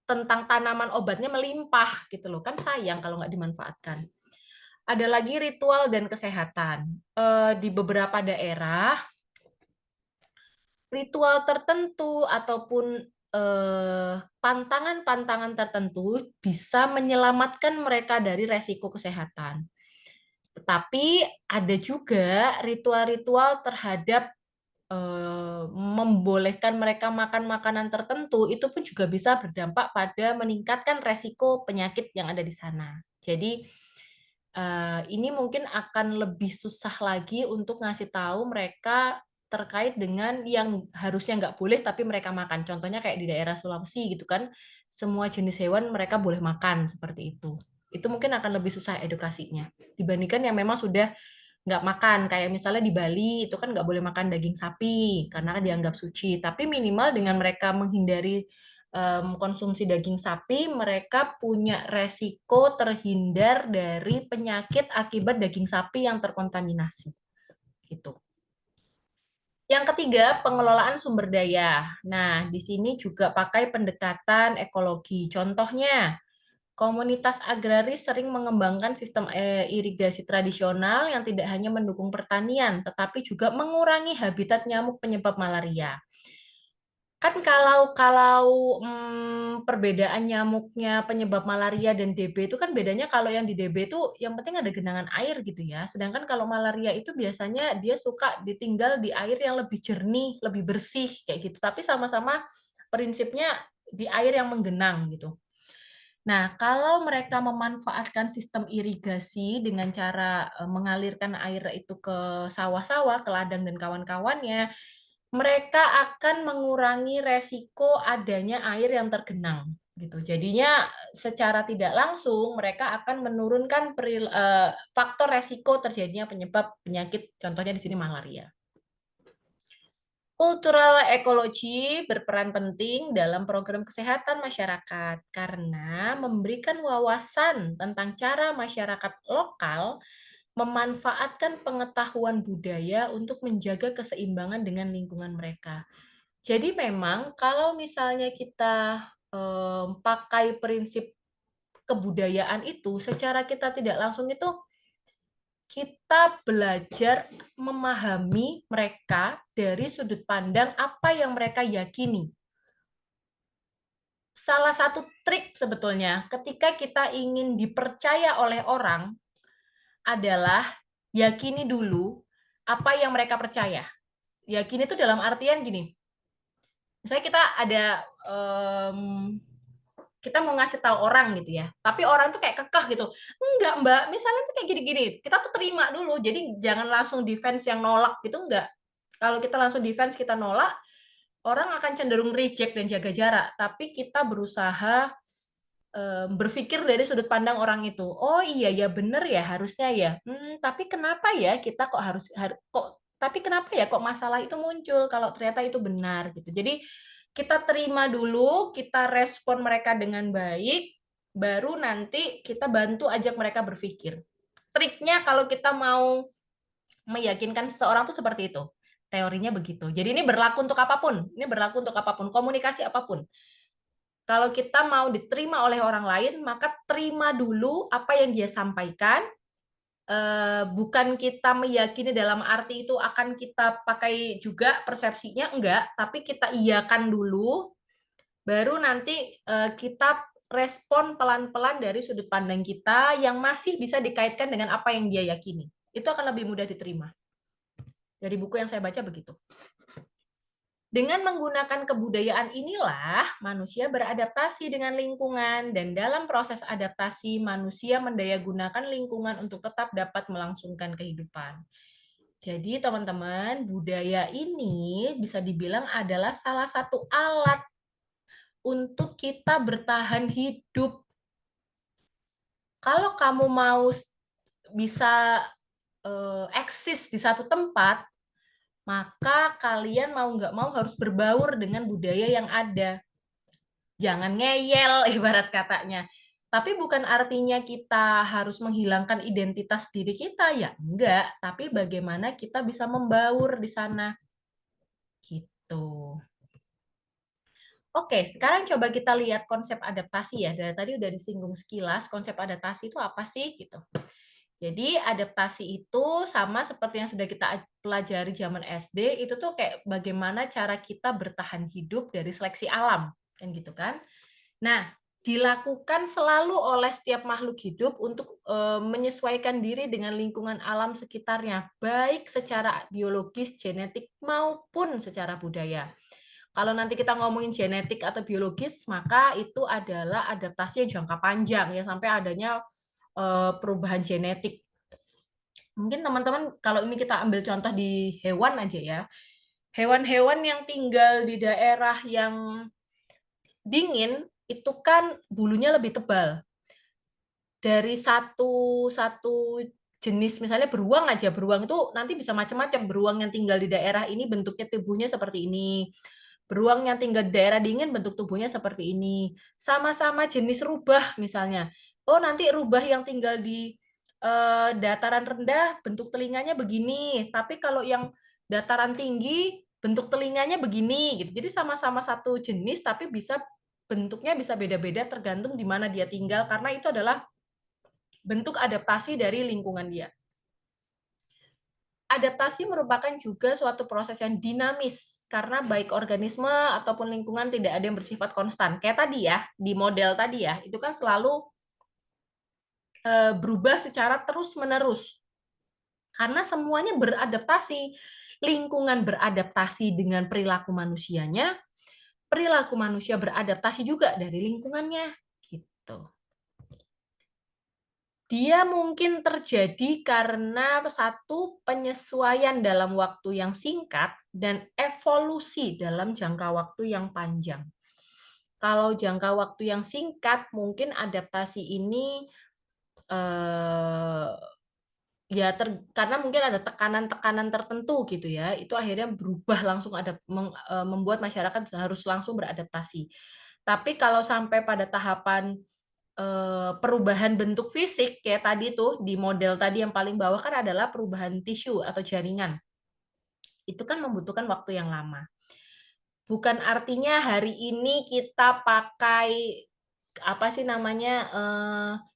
tentang tanaman obatnya melimpah gitu loh. Kan sayang kalau nggak dimanfaatkan. Ada lagi ritual dan kesehatan. Di beberapa daerah ritual tertentu ataupun pantangan-pantangan tertentu bisa menyelamatkan mereka dari resiko kesehatan. Tetapi ada juga ritual-ritual terhadap membolehkan mereka makan makanan tertentu, itu pun juga bisa berdampak pada meningkatkan resiko penyakit yang ada di sana. Jadi Ini mungkin akan lebih susah lagi untuk ngasih tahu mereka terkait dengan yang harusnya nggak boleh tapi mereka makan. Contohnya kayak di daerah Sulawesi gitu kan, semua jenis hewan mereka boleh makan seperti itu. Itu mungkin akan lebih susah edukasinya dibandingkan yang memang sudah nggak makan. Kayak misalnya di Bali itu kan nggak boleh makan daging sapi karena dianggap suci. Tapi minimal dengan mereka menghindari konsumsi daging sapi, mereka punya resiko terhindar dari penyakit akibat daging sapi yang terkontaminasi. Gitu. Yang ketiga, pengelolaan sumber daya. Nah, di sini juga pakai pendekatan ekologi. Contohnya, komunitas agraris sering mengembangkan sistem irigasi tradisional yang tidak hanya mendukung pertanian, tetapi juga mengurangi habitat nyamuk penyebab malaria. Kan kalau perbedaan nyamuknya penyebab malaria dan DB itu kan bedanya kalau yang di DB itu yang penting ada genangan air gitu ya. Sedangkan kalau malaria itu biasanya dia suka ditinggal di air yang lebih jernih, lebih bersih kayak gitu. Tapi sama-sama prinsipnya di air yang menggenang gitu. Nah, kalau mereka memanfaatkan sistem irigasi dengan cara mengalirkan air itu ke sawah-sawah, ke ladang dan kawan-kawannya, mereka akan mengurangi resiko adanya air yang tergenang gitu. Jadinya secara tidak langsung mereka akan menurunkan faktor resiko terjadinya penyebab penyakit, contohnya di sini malaria. Cultural ecology berperan penting dalam program kesehatan masyarakat karena memberikan wawasan tentang cara masyarakat lokal memanfaatkan pengetahuan budaya untuk menjaga keseimbangan dengan lingkungan mereka. Jadi memang kalau misalnya kita pakai prinsip kebudayaan itu, secara kita tidak langsung itu kita belajar memahami mereka dari sudut pandang apa yang mereka yakini. Salah satu trik sebetulnya ketika kita ingin dipercaya oleh orang adalah yakini dulu apa yang mereka percaya. Yakini itu dalam artian gini. Misalnya kita ada kita mau ngasih tahu orang gitu ya, tapi orang tuh kayak kekeh gitu. Enggak, Mbak, misalnya tuh kayak gini-gini. Kita tuh terima dulu. Jadi jangan langsung defense yang nolak gitu, enggak. Kalau kita langsung defense kita nolak, orang akan cenderung reject dan jaga jarak. Tapi kita berusaha berpikir dari sudut pandang orang itu. Oh iya ya bener ya harusnya ya. Tapi kenapa ya kita kok tapi kenapa ya kok masalah itu muncul kalau ternyata itu benar gitu. Jadi kita terima dulu, kita respon mereka dengan baik, baru nanti kita bantu ajak mereka berpikir. Triknya kalau kita mau meyakinkan seseorang tuh seperti itu. Teorinya begitu. Jadi ini berlaku untuk apapun. Ini berlaku untuk apapun, komunikasi apapun. Kalau kita mau diterima oleh orang lain, maka terima dulu apa yang dia sampaikan. Bukan kita meyakini dalam arti itu akan kita pakai juga persepsinya, enggak. Tapi kita iyakan dulu, baru nanti kita respon pelan-pelan dari sudut pandang kita yang masih bisa dikaitkan dengan apa yang dia yakini. Itu akan lebih mudah diterima. Dari buku yang saya baca begitu. Dengan menggunakan kebudayaan inilah manusia beradaptasi dengan lingkungan dan dalam proses adaptasi manusia mendayagunakan lingkungan untuk tetap dapat melangsungkan kehidupan. Jadi teman-teman, budaya ini bisa dibilang adalah salah satu alat untuk kita bertahan hidup. Kalau kamu mau bisa eksis di satu tempat, maka kalian mau nggak mau harus berbaur dengan budaya yang ada. Jangan ngeyel, ibarat katanya. Tapi bukan artinya kita harus menghilangkan identitas diri kita, ya enggak. Tapi bagaimana kita bisa membaur di sana. Gitu. Oke, sekarang coba kita lihat konsep adaptasi ya. Dari tadi udah disinggung sekilas, konsep adaptasi itu apa sih? Gitu. Jadi adaptasi itu sama seperti yang sudah kita pelajari zaman SD, itu tuh kayak bagaimana cara kita bertahan hidup dari seleksi alam, kan gitu kan. Nah, dilakukan selalu oleh setiap makhluk hidup untuk menyesuaikan diri dengan lingkungan alam sekitarnya, baik secara biologis, genetik, maupun secara budaya. Kalau nanti kita ngomongin genetik atau biologis, maka itu adalah adaptasi yang jangka panjang, ya sampai adanya perubahan genetik. Mungkin teman-teman kalau ini kita ambil contoh di hewan aja ya. Hewan-hewan yang tinggal di daerah yang dingin itu kan bulunya lebih tebal. Dari satu jenis, misalnya beruang aja, beruang itu nanti bisa macam-macam. Beruang yang tinggal di daerah ini bentuknya tubuhnya seperti ini. Beruang yang tinggal di daerah dingin bentuk tubuhnya seperti ini. Sama-sama jenis rubah misalnya. Oh, nanti rubah yang tinggal di dataran rendah bentuk telinganya begini, tapi kalau yang dataran tinggi bentuk telinganya begini gitu. Jadi sama-sama satu jenis tapi bentuknya bisa beda-beda tergantung di mana dia tinggal, karena itu adalah bentuk adaptasi dari lingkungan dia. Adaptasi merupakan juga suatu proses yang dinamis, karena baik organisme ataupun lingkungan tidak ada yang bersifat konstan. Kayak tadi ya, di model tadi ya, itu kan selalu berubah secara terus-menerus. Karena semuanya beradaptasi. Lingkungan beradaptasi dengan perilaku manusianya, perilaku manusia beradaptasi juga dari lingkungannya. Gitu. Dia mungkin terjadi karena satu, penyesuaian dalam waktu yang singkat dan evolusi dalam jangka waktu yang panjang. Kalau jangka waktu yang singkat, mungkin adaptasi ini karena mungkin ada tekanan-tekanan tertentu gitu ya, itu akhirnya berubah langsung, membuat masyarakat harus langsung beradaptasi. Tapi kalau sampai pada tahapan perubahan bentuk fisik kayak tadi tuh di model tadi yang paling bawah kan adalah perubahan tisu atau jaringan. Itu kan membutuhkan waktu yang lama. Bukan artinya hari ini kita pakai apa sih namanya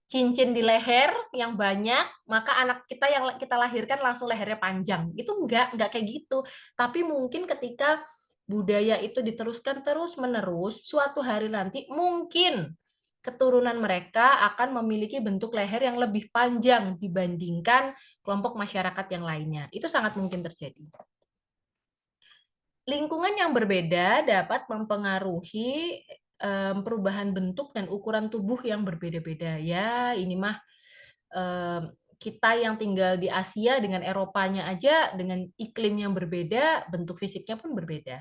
cincin di leher yang banyak, maka anak kita yang kita lahirkan langsung lehernya panjang. Itu enggak kayak gitu. Tapi mungkin ketika budaya itu diteruskan terus-menerus, suatu hari nanti mungkin keturunan mereka akan memiliki bentuk leher yang lebih panjang dibandingkan kelompok masyarakat yang lainnya. Itu sangat mungkin terjadi. Lingkungan yang berbeda dapat mempengaruhi perubahan bentuk dan ukuran tubuh yang berbeda-beda. Ya, ini mah kita yang tinggal di Asia dengan Eropanya aja, dengan iklim yang berbeda, bentuk fisiknya pun berbeda.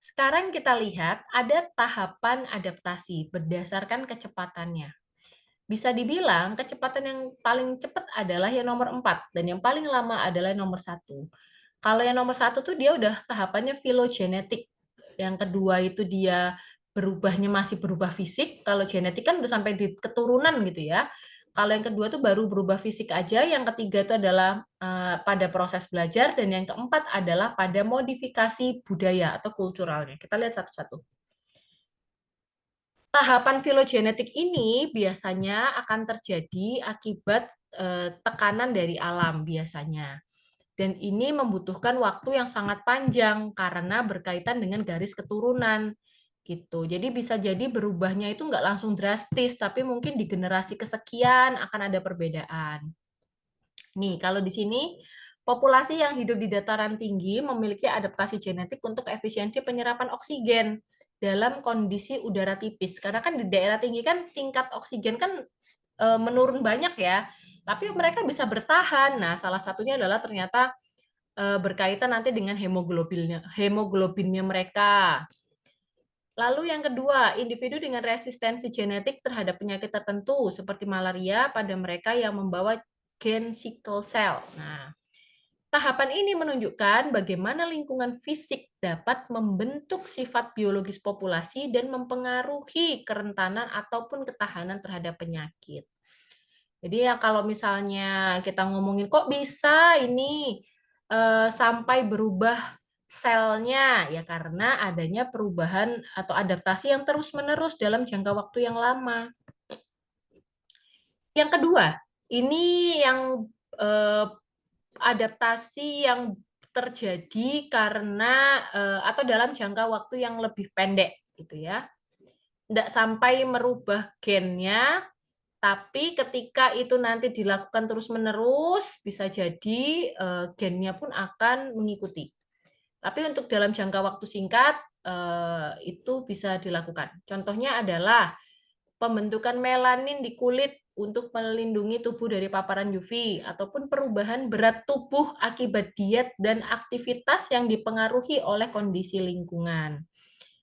Sekarang kita lihat ada tahapan adaptasi berdasarkan kecepatannya. Bisa dibilang kecepatan yang paling cepat adalah yang nomor 4, dan yang paling lama adalah yang nomor 1. Kalau yang nomor 1 tuh dia udah tahapannya filogenetik. Yang kedua itu dia berubahnya masih berubah fisik. Kalau genetik kan udah sampai di keturunan gitu ya. Kalau yang kedua tuh baru berubah fisik aja, yang ketiga itu adalah pada proses belajar, dan yang keempat adalah pada modifikasi budaya atau kulturalnya. Kita lihat satu-satu. Tahapan filogenetik ini biasanya akan terjadi akibat tekanan dari alam biasanya. Dan ini membutuhkan waktu yang sangat panjang karena berkaitan dengan garis keturunan. Gitu. Jadi bisa jadi berubahnya itu nggak langsung drastis, tapi mungkin di generasi kesekian akan ada perbedaan. Nih, kalau di sini populasi yang hidup di dataran tinggi memiliki adaptasi genetik untuk efisiensi penyerapan oksigen dalam kondisi udara tipis. Karena kan di daerah tinggi kan tingkat oksigen kan menurun banyak ya, tapi mereka bisa bertahan. Nah, salah satunya adalah ternyata berkaitan nanti dengan hemoglobinnya mereka. Lalu yang kedua, individu dengan resistensi genetik terhadap penyakit tertentu seperti malaria pada mereka yang membawa gen sickle cell. Nah, tahapan ini menunjukkan bagaimana lingkungan fisik dapat membentuk sifat biologis populasi dan mempengaruhi kerentanan ataupun ketahanan terhadap penyakit. Jadi ya kalau misalnya kita ngomongin kok bisa ini sampai berubah selnya, ya karena adanya perubahan atau adaptasi yang terus-menerus dalam jangka waktu yang lama. Yang kedua, ini yang adaptasi yang terjadi karena atau dalam jangka waktu yang lebih pendek gitu ya. Tidak sampai merubah gennya, tapi ketika itu nanti dilakukan terus-menerus, bisa jadi gennya pun akan mengikuti. Tapi untuk dalam jangka waktu singkat, itu bisa dilakukan. Contohnya adalah pembentukan melanin di kulit untuk melindungi tubuh dari paparan UV, ataupun perubahan berat tubuh akibat diet dan aktivitas yang dipengaruhi oleh kondisi lingkungan.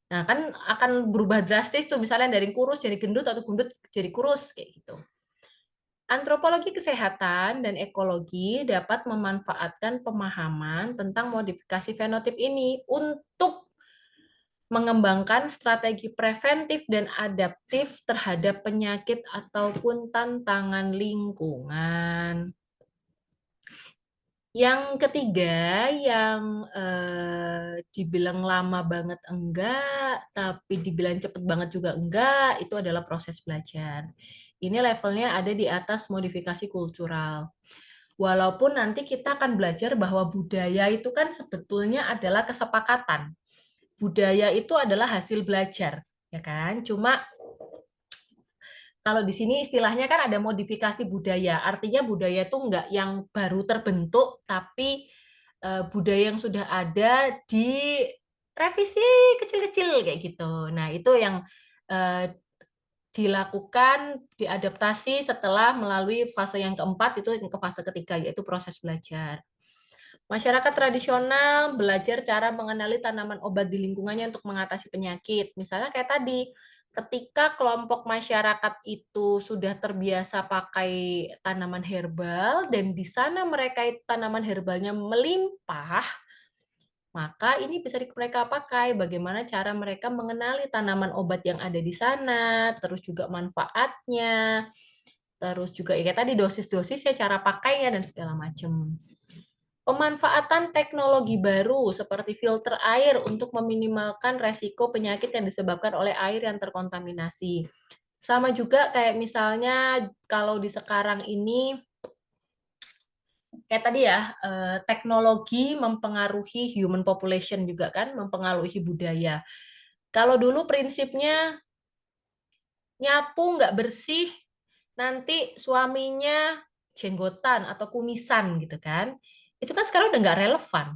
Nah, kan akan berubah drastis tuh, misalnya dari kurus jadi gendut atau gendut jadi kurus, kayak gitu. Antropologi kesehatan dan ekologi dapat memanfaatkan pemahaman tentang modifikasi fenotip ini untuk mengembangkan strategi preventif dan adaptif terhadap penyakit ataupun tantangan lingkungan. Yang ketiga, yang dibilang lama banget enggak, tapi dibilang cepet banget juga enggak, itu adalah proses belajar. Ini levelnya ada di atas modifikasi kultural. Walaupun nanti kita akan belajar bahwa budaya itu kan sebetulnya adalah kesepakatan. Budaya itu adalah hasil belajar, ya kan? Cuma kalau di sini istilahnya kan ada modifikasi budaya, artinya budaya itu enggak yang baru terbentuk, tapi budaya yang sudah ada direvisi kecil-kecil kayak gitu. Nah, itu yang dilakukan, diadaptasi setelah melalui fase yang keempat, itu ke fase ketiga, yaitu proses belajar. Masyarakat tradisional belajar cara mengenali tanaman obat di lingkungannya untuk mengatasi penyakit. Misalnya kayak tadi, ketika kelompok masyarakat itu sudah terbiasa pakai tanaman herbal, dan di sana mereka tanaman herbalnya melimpah, maka ini bisa mereka pakai bagaimana cara mereka mengenali tanaman obat yang ada di sana, terus juga manfaatnya, terus juga ya tadi dosis-dosisnya, cara pakainya, dan segala macam. Pemanfaatan teknologi baru seperti filter air untuk meminimalkan resiko penyakit yang disebabkan oleh air yang terkontaminasi. Sama juga kayak misalnya kalau di sekarang ini, kayak tadi ya, teknologi mempengaruhi human population juga kan, mempengaruhi budaya. Kalau dulu prinsipnya nyapu nggak bersih, nanti suaminya jenggotan atau kumisan gitu kan. Itu kan sekarang udah nggak relevan.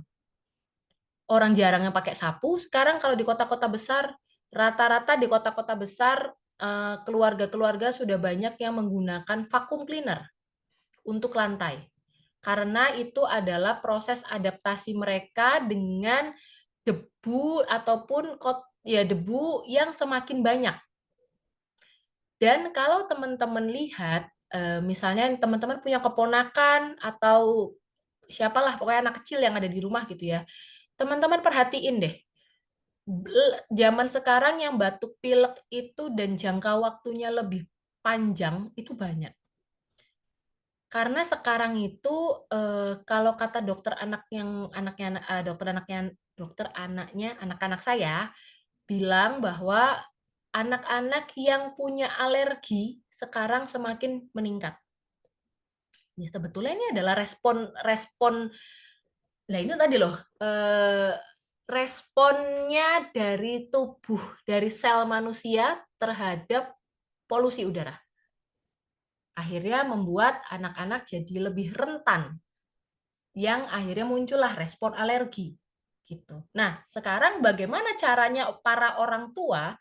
Orang jarang yang pakai sapu, sekarang kalau di kota-kota besar, rata-rata di kota-kota besar, keluarga-keluarga sudah banyak yang menggunakan vacuum cleaner untuk lantai. Karena itu adalah proses adaptasi mereka dengan debu ataupun ya debu yang semakin banyak. Dan kalau teman-teman lihat, misalnya teman-teman punya keponakan atau siapalah pokoknya anak kecil yang ada di rumah gitu ya, teman-teman perhatiin deh, zaman sekarang yang batuk pilek itu dan jangka waktunya lebih panjang itu banyak. Karena sekarang itu kalau kata dokter anak yang dokter anaknya anak-anak saya bilang bahwa anak-anak yang punya alergi sekarang semakin meningkat. Ya sebetulnya ini adalah respon. Nah itu tadi loh, responnya dari tubuh, dari sel manusia terhadap polusi udara. Akhirnya membuat anak-anak jadi lebih rentan, yang akhirnya muncullah respon alergi. Gitu. Nah, sekarang bagaimana caranya para orang tua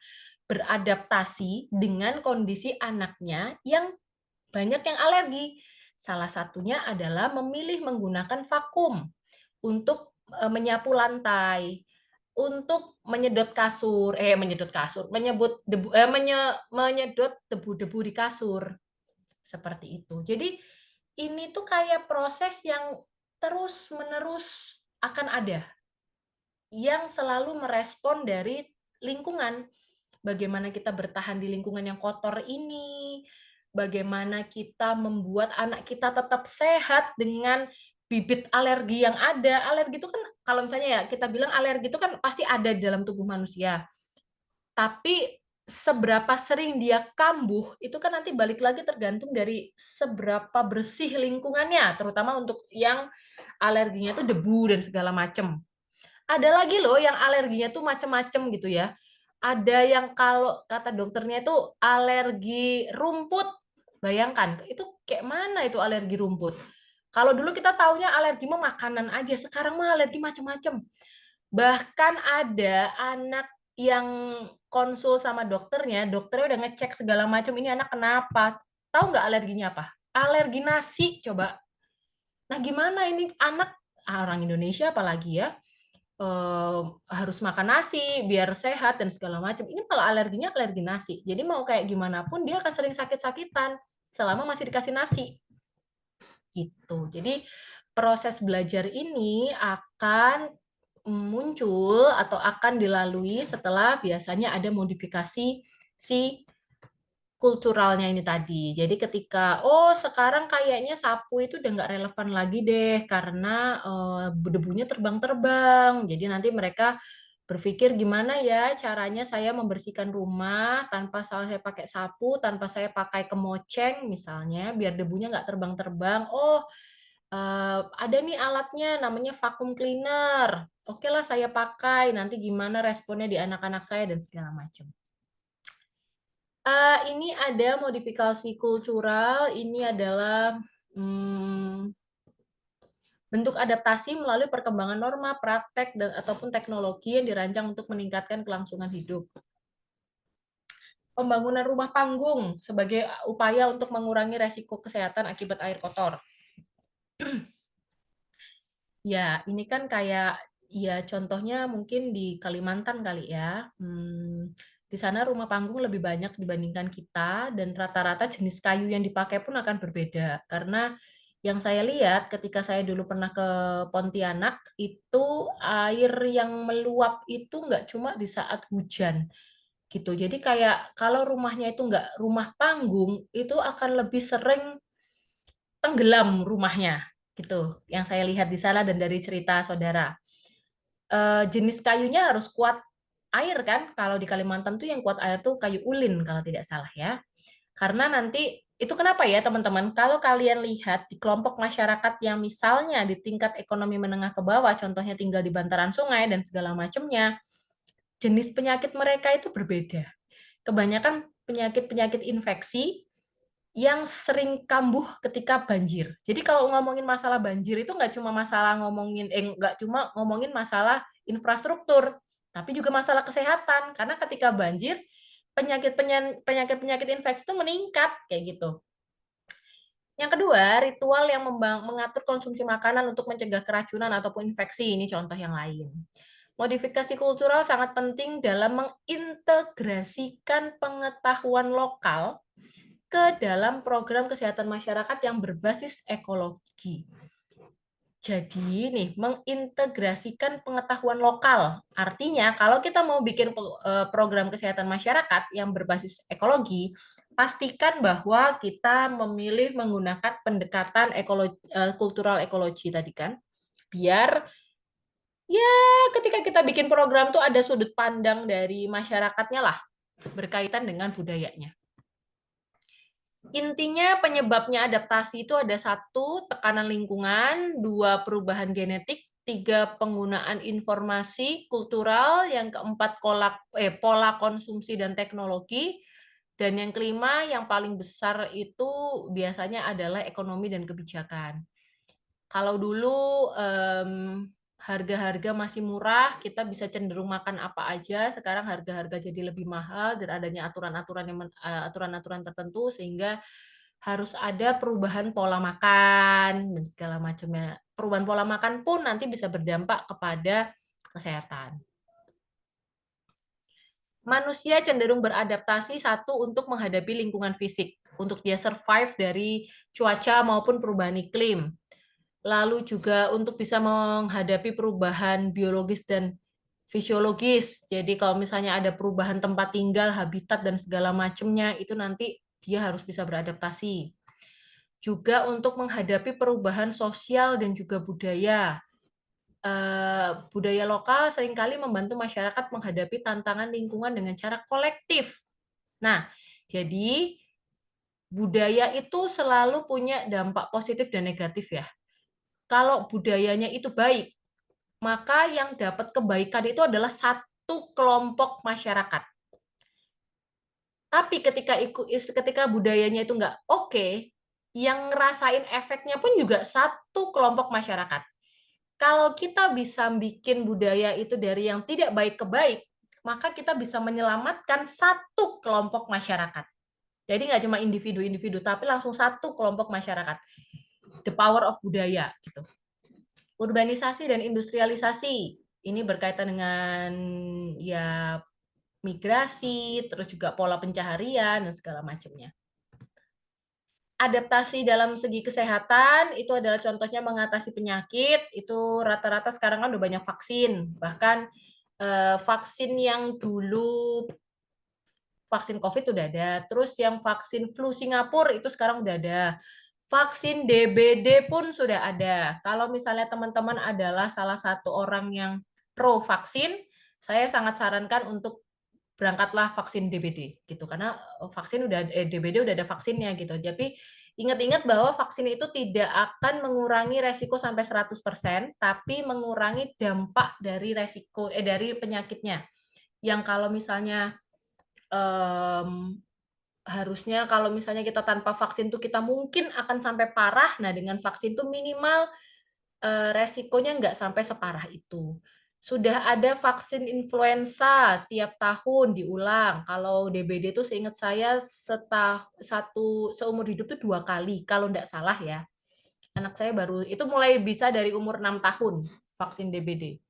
beradaptasi dengan kondisi anaknya yang banyak yang alergi? Salah satunya adalah memilih menggunakan vakum untuk menyapu lantai, untuk menyedot kasur, menyedot debu-debu di kasur. Seperti itu. Jadi ini tuh kayak proses yang terus-menerus akan ada, yang selalu merespon dari lingkungan. Bagaimana kita bertahan di lingkungan yang kotor ini, bagaimana kita membuat anak kita tetap sehat dengan bibit alergi yang ada. Alergi itu kan, kalau misalnya ya kita bilang alergi itu kan pasti ada di dalam tubuh manusia. Tapi seberapa sering dia kambuh, itu kan nanti balik lagi tergantung dari seberapa bersih lingkungannya, terutama untuk yang alerginya itu debu dan segala macam. Ada lagi loh yang alerginya tuh macam-macam gitu ya. Ada yang kalau kata dokternya itu alergi rumput. Bayangkan, itu kayak mana itu alergi rumput? Kalau dulu kita taunya alergi mah makanan aja, sekarang mah alergi macam-macam. Bahkan ada anak yang konsul sama dokternya udah ngecek segala macam, ini anak kenapa? Tahu nggak alerginya apa? Alergi nasi, coba. Nah, gimana ini anak, orang Indonesia apalagi ya, harus makan nasi biar sehat dan segala macam. Ini malah alerginya alergi nasi. Jadi mau kayak gimana pun dia akan sering sakit-sakitan selama masih dikasih nasi. Gitu. Jadi proses belajar ini akan muncul atau akan dilalui setelah biasanya ada modifikasi si kulturalnya ini tadi. Jadi ketika, sekarang kayaknya sapu itu udah nggak relevan lagi deh karena debunya terbang-terbang. Jadi nanti mereka berpikir gimana ya caranya saya membersihkan rumah tanpa saya pakai sapu, tanpa saya pakai kemoceng misalnya, biar debunya nggak terbang-terbang. Ada nih alatnya namanya vacuum cleaner. Oke lah saya pakai, nanti gimana responnya di anak-anak saya dan segala macam. Ini ada modifikasi kultural, ini adalah bentuk adaptasi melalui perkembangan norma, praktek, dan ataupun teknologi yang dirancang untuk meningkatkan kelangsungan hidup. Pembangunan rumah panggung sebagai upaya untuk mengurangi resiko kesehatan akibat air kotor. Ya, ini kan kayak, ya contohnya mungkin di Kalimantan kali ya. Di sana rumah panggung lebih banyak dibandingkan kita, dan rata-rata jenis kayu yang dipakai pun akan berbeda. Karena yang saya lihat ketika saya dulu pernah ke Pontianak, itu air yang meluap itu nggak cuma di saat hujan, gitu. Jadi kayak kalau rumahnya itu nggak rumah panggung, itu akan lebih sering tenggelam rumahnya, gitu. Yang saya lihat di sana dan dari cerita saudara. Jenis kayunya harus kuat air kan, kalau di Kalimantan tuh yang kuat air tuh kayu ulin kalau tidak salah ya. Karena nanti, itu kenapa ya teman-teman, kalau kalian lihat di kelompok masyarakat yang misalnya di tingkat ekonomi menengah ke bawah, contohnya tinggal di bantaran sungai dan segala macamnya, jenis penyakit mereka itu berbeda. Kebanyakan penyakit-penyakit infeksi yang sering kambuh ketika banjir. Jadi kalau ngomongin masalah banjir itu nggak cuma masalah nggak cuma ngomongin masalah infrastruktur, tapi juga masalah kesehatan. Karena ketika banjir, penyakit infeksi itu meningkat kayak gitu. Yang kedua, ritual yang mengatur konsumsi makanan untuk mencegah keracunan ataupun infeksi. Ini contoh yang lain. Modifikasi kultural sangat penting dalam mengintegrasikan pengetahuan lokal ke dalam program kesehatan masyarakat yang berbasis ekologi. Jadi nih, mengintegrasikan pengetahuan lokal. Artinya, kalau kita mau bikin program kesehatan masyarakat yang berbasis ekologi, pastikan bahwa kita memilih menggunakan pendekatan kultural ekologi tadi kan. Biar ya ketika kita bikin program tuh ada sudut pandang dari masyarakatnya lah, berkaitan dengan budayanya. Intinya penyebabnya adaptasi itu ada 1, tekanan lingkungan, 2, perubahan genetik, 3, penggunaan informasi kultural, yang keempat pola konsumsi dan teknologi, dan yang kelima yang paling besar itu biasanya adalah ekonomi dan kebijakan. Kalau dulu harga-harga masih murah, kita bisa cenderung makan apa aja. Sekarang harga-harga jadi lebih mahal dan adanya aturan-aturan tertentu sehingga harus ada perubahan pola makan dan segala macamnya. Perubahan pola makan pun nanti bisa berdampak kepada kesehatan. Manusia cenderung beradaptasi untuk menghadapi lingkungan fisik, untuk dia survive dari cuaca maupun perubahan iklim. Lalu juga untuk bisa menghadapi perubahan biologis dan fisiologis. Jadi kalau misalnya ada perubahan tempat tinggal, habitat, dan segala macamnya, itu nanti dia harus bisa beradaptasi. Juga untuk menghadapi perubahan sosial dan juga budaya. Budaya lokal seringkali membantu masyarakat menghadapi tantangan lingkungan dengan cara kolektif. Nah, jadi budaya itu selalu punya dampak positif dan negatif ya. Kalau budayanya itu baik, maka yang dapat kebaikan itu adalah satu kelompok masyarakat. Tapi ketika budayanya itu nggak oke, yang ngerasain efeknya pun juga satu kelompok masyarakat. Kalau kita bisa bikin budaya itu dari yang tidak baik ke baik, maka kita bisa menyelamatkan satu kelompok masyarakat. Jadi nggak cuma individu-individu, tapi langsung satu kelompok masyarakat. The power of budaya, gitu. Urbanisasi dan industrialisasi, ini berkaitan dengan ya migrasi, terus juga pola pencaharian dan segala macamnya. Adaptasi dalam segi kesehatan itu adalah contohnya mengatasi penyakit, itu rata-rata sekarang kan udah banyak vaksin, bahkan vaksin yang dulu vaksin COVID udah ada, terus yang vaksin flu Singapura itu sekarang udah ada, vaksin DBD pun sudah ada. Kalau misalnya teman-teman adalah salah satu orang yang pro vaksin, saya sangat sarankan untuk berangkatlah vaksin DBD gitu, karena vaksin udah DBD udah ada vaksinnya gitu. Tapi ingat-ingat bahwa vaksin itu tidak akan mengurangi resiko sampai 100%, tapi mengurangi dampak dari resiko dari penyakitnya. Yang kalau misalnya harusnya kalau misalnya kita tanpa vaksin tuh kita mungkin akan sampai parah. Nah, dengan vaksin tuh minimal resikonya nggak sampai separah itu. Sudah ada vaksin influenza tiap tahun diulang. Kalau DBD itu seingat saya seumur hidup itu 2 kali, kalau nggak salah ya. Anak saya baru, itu mulai bisa dari umur 6 tahun vaksin DBD.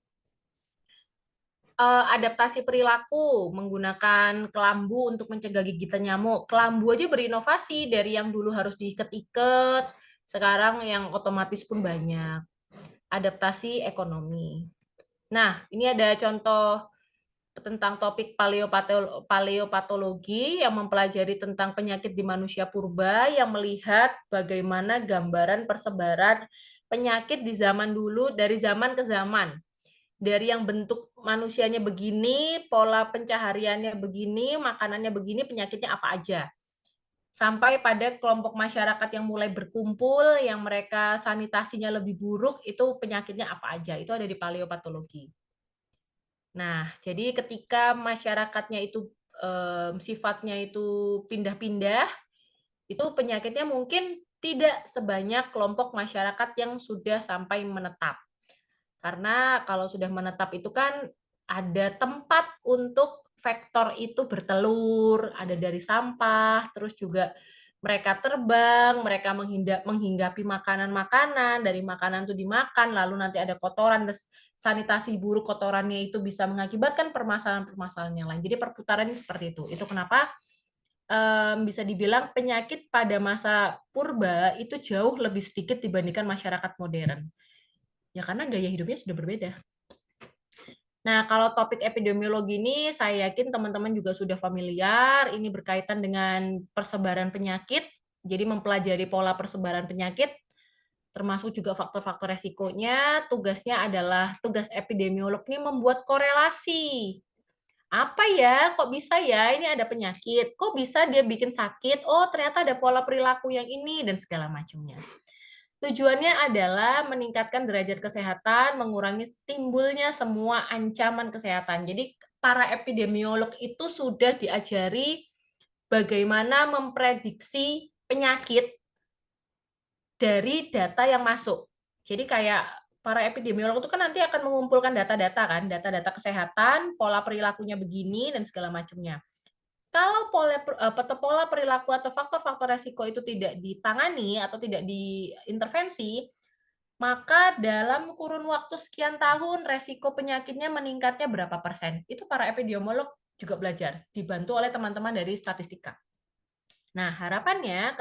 Adaptasi perilaku menggunakan kelambu untuk mencegah gigitan nyamuk. Kelambu aja berinovasi dari yang dulu harus diiket-iket, sekarang yang otomatis pun banyak. Adaptasi ekonomi. Nah, ini ada contoh tentang topik paleopatologi yang mempelajari tentang penyakit di manusia purba yang melihat bagaimana gambaran persebaran penyakit di zaman dulu dari zaman ke zaman. Dari yang bentuk manusianya begini, pola pencahariannya begini, makanannya begini, penyakitnya apa aja. Sampai pada kelompok masyarakat yang mulai berkumpul, yang mereka sanitasinya lebih buruk, itu penyakitnya apa aja. Itu ada di paleopatologi. Nah, jadi ketika masyarakatnya itu sifatnya itu pindah-pindah, itu penyakitnya mungkin tidak sebanyak kelompok masyarakat yang sudah sampai menetap. Karena kalau sudah menetap itu kan ada tempat untuk vektor itu bertelur, ada dari sampah, terus juga mereka terbang, mereka menghinggapi makanan-makanan, dari makanan itu dimakan, lalu nanti ada kotoran, sanitasi buruk kotorannya itu bisa mengakibatkan permasalahan-permasalahan yang lain. Jadi perputarannya seperti itu. Itu kenapa bisa dibilang penyakit pada masa purba itu jauh lebih sedikit dibandingkan masyarakat modern. Ya karena gaya hidupnya sudah berbeda. Nah, kalau topik epidemiologi ini saya yakin teman-teman juga sudah familiar, ini berkaitan dengan persebaran penyakit, jadi mempelajari pola persebaran penyakit, termasuk juga faktor-faktor resikonya. Tugasnya adalah, tugas epidemiolog ini membuat korelasi. Apa ya, kok bisa ya ini ada penyakit, kok bisa dia bikin sakit, oh ternyata ada pola perilaku yang ini, dan segala macamnya. Tujuannya adalah meningkatkan derajat kesehatan, mengurangi timbulnya semua ancaman kesehatan. Jadi para epidemiolog itu sudah diajari bagaimana memprediksi penyakit dari data yang masuk. Jadi kayak para epidemiolog itu kan nanti akan mengumpulkan data-data kan, data-data kesehatan, pola perilakunya begini, dan segala macamnya. Kalau pola perilaku atau faktor-faktor resiko itu tidak ditangani atau tidak diintervensi, maka dalam kurun waktu sekian tahun resiko penyakitnya meningkatnya berapa persen. Itu para epidemiolog juga belajar, dibantu oleh teman-teman dari statistika. Nah, harapannya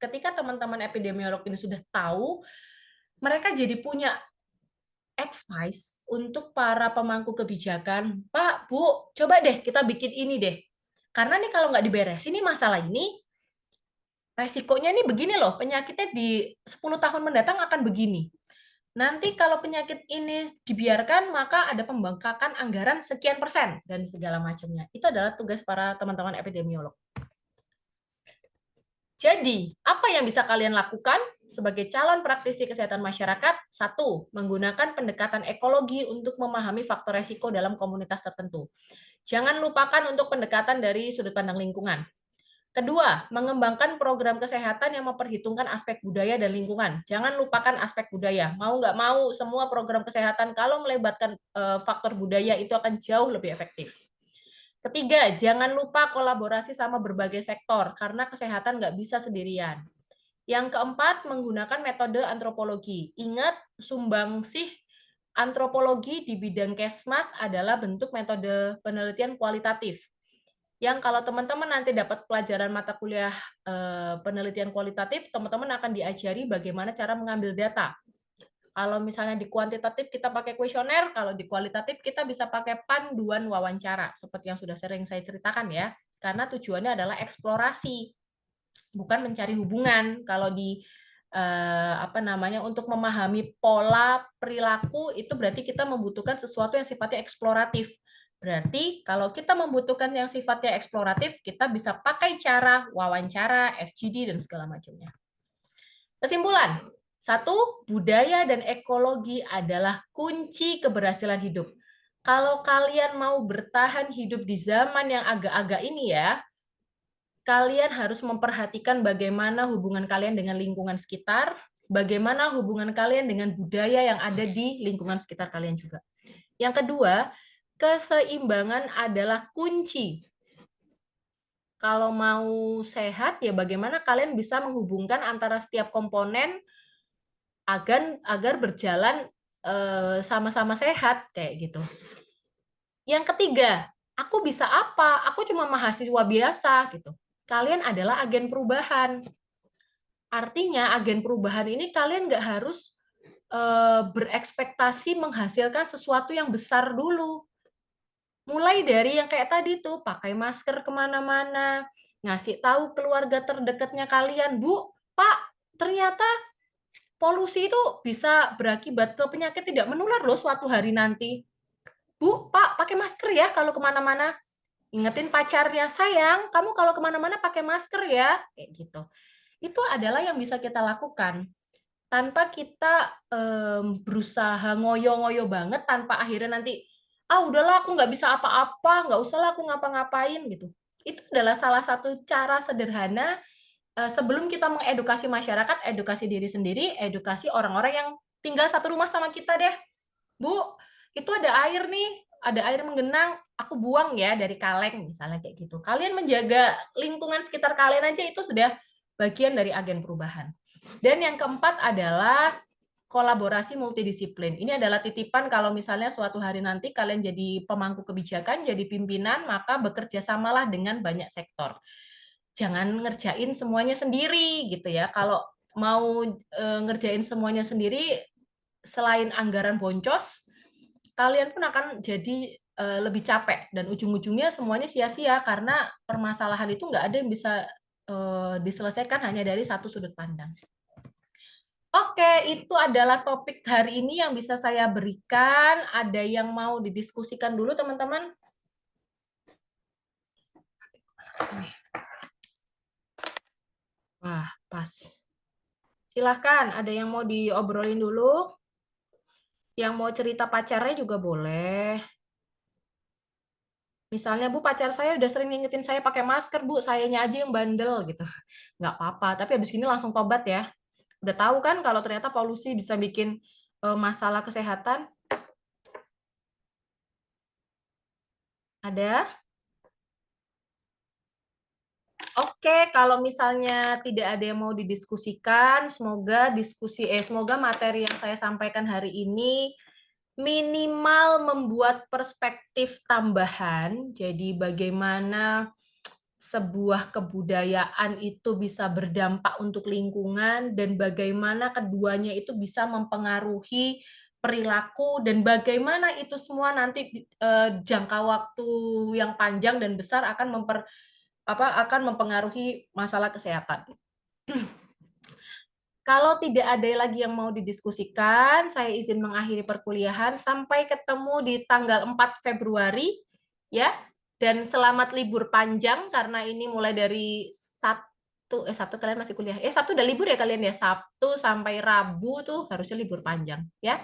ketika teman-teman epidemiolog ini sudah tahu, mereka jadi punya advice untuk para pemangku kebijakan, Pak, Bu, coba deh kita bikin ini deh. Karena nih kalau nggak diberesin nih masalah ini, resikonya nih begini loh, penyakitnya di 10 tahun mendatang akan begini. Nanti kalau penyakit ini dibiarkan, maka ada pembengkakan anggaran sekian persen, dan segala macamnya. Itu adalah tugas para teman-teman epidemiolog. Jadi, apa yang bisa kalian lakukan sebagai calon praktisi kesehatan masyarakat? 1. Menggunakan pendekatan ekologi untuk memahami faktor resiko dalam komunitas tertentu. Jangan lupakan untuk pendekatan dari sudut pandang lingkungan. Kedua, mengembangkan program kesehatan yang memperhitungkan aspek budaya dan lingkungan. Jangan lupakan aspek budaya. Mau nggak mau, semua program kesehatan kalau melibatkan faktor budaya itu akan jauh lebih efektif. Ketiga, jangan lupa kolaborasi sama berbagai sektor, karena kesehatan nggak bisa sendirian. Yang keempat, menggunakan metode antropologi. Ingat, sumbangsih antropologi di bidang Kesmas adalah bentuk metode penelitian kualitatif. Yang kalau teman-teman nanti dapat pelajaran mata kuliah penelitian kualitatif, teman-teman akan diajari bagaimana cara mengambil data. Kalau misalnya di kuantitatif kita pakai kuesioner, kalau di kualitatif kita bisa pakai panduan wawancara, seperti yang sudah sering saya ceritakan ya. Karena tujuannya adalah eksplorasi, bukan mencari hubungan. Kalau di untuk memahami pola perilaku itu berarti kita membutuhkan sesuatu yang sifatnya eksploratif. Berarti kalau kita membutuhkan yang sifatnya eksploratif, kita bisa pakai cara wawancara, FGD, dan segala macamnya. Kesimpulan, 1, budaya dan ekologi adalah kunci keberhasilan hidup. Kalau kalian mau bertahan hidup di zaman yang agak-agak ini ya, kalian harus memperhatikan bagaimana hubungan kalian dengan lingkungan sekitar, bagaimana hubungan kalian dengan budaya yang ada di lingkungan sekitar kalian juga. Yang kedua, keseimbangan adalah kunci. Kalau mau sehat, ya bagaimana kalian bisa menghubungkan antara setiap komponen agar berjalan sama-sama sehat, kayak gitu. Yang ketiga, aku bisa apa? Aku cuma mahasiswa biasa, gitu. Kalian adalah agen perubahan. Artinya, agen perubahan ini kalian nggak harus berekspektasi menghasilkan sesuatu yang besar dulu. Mulai dari yang kayak tadi tuh, pakai masker kemana-mana, ngasih tahu keluarga terdekatnya kalian, Bu, Pak, ternyata polusi itu bisa berakibat ke penyakit tidak menular loh suatu hari nanti. Bu, Pak, pakai masker ya kalau kemana-mana. Ingetin pacarnya, sayang, kamu kalau kemana-mana pakai masker ya. Kayak gitu. Itu adalah yang bisa kita lakukan. Tanpa kita berusaha ngoyo-ngoyo banget, tanpa akhirnya nanti, udahlah aku nggak bisa apa-apa, nggak usah lah aku ngapa-ngapain gitu. Itu adalah salah satu cara sederhana sebelum kita mengedukasi masyarakat, edukasi diri sendiri, edukasi orang-orang yang tinggal satu rumah sama kita deh. Bu, itu ada air nih, ada air menggenang, aku buang ya dari kaleng, misalnya kayak gitu. Kalian menjaga lingkungan sekitar kalian aja itu sudah bagian dari agen perubahan. Dan yang keempat adalah kolaborasi multidisiplin. Ini adalah titipan kalau misalnya suatu hari nanti kalian jadi pemangku kebijakan, jadi pimpinan, maka bekerja samalah dengan banyak sektor. Jangan ngerjain semuanya sendiri gitu ya. Kalau mau ngerjain semuanya sendiri, selain anggaran boncos, kalian pun akan jadi lebih capek dan ujung-ujungnya semuanya sia-sia karena permasalahan itu nggak ada yang bisa diselesaikan hanya dari satu sudut pandang. Oke, itu adalah topik hari ini yang bisa saya berikan. Ada yang mau didiskusikan dulu, teman-teman? Wah, pas. Silahkan, ada yang mau diobrolin dulu? Yang mau cerita pacarnya juga boleh. Misalnya, Bu, pacar saya udah sering ngingetin saya pakai masker, Bu, sayanya aja yang bandel, gitu. Nggak apa-apa, tapi habis ini langsung tobat ya. Udah tahu kan kalau ternyata polusi bisa bikin masalah kesehatan? Ada? Oke, kalau misalnya tidak ada yang mau didiskusikan, semoga materi yang saya sampaikan hari ini minimal membuat perspektif tambahan. Jadi bagaimana sebuah kebudayaan itu bisa berdampak untuk lingkungan dan bagaimana keduanya itu bisa mempengaruhi perilaku dan bagaimana itu semua nanti jangka waktu yang panjang dan besar akan mempengaruhi masalah kesehatan. Kalau tidak ada lagi yang mau didiskusikan, saya izin mengakhiri perkuliahan. Sampai ketemu di tanggal 4 Februari, ya. Dan selamat libur panjang, karena ini mulai dari Sabtu kalian masih kuliah. Sabtu udah libur ya kalian ya? Sabtu sampai Rabu tuh harusnya libur panjang, ya.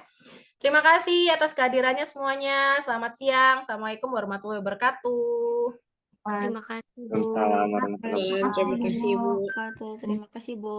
Terima kasih atas kehadirannya semuanya. Selamat siang. Assalamualaikum warahmatullahi wabarakatuh. Pak. Terima kasih, Bu. Waalaikumsalam warahmatullahi Terima kasih, Bu. Terima kasih, Bu.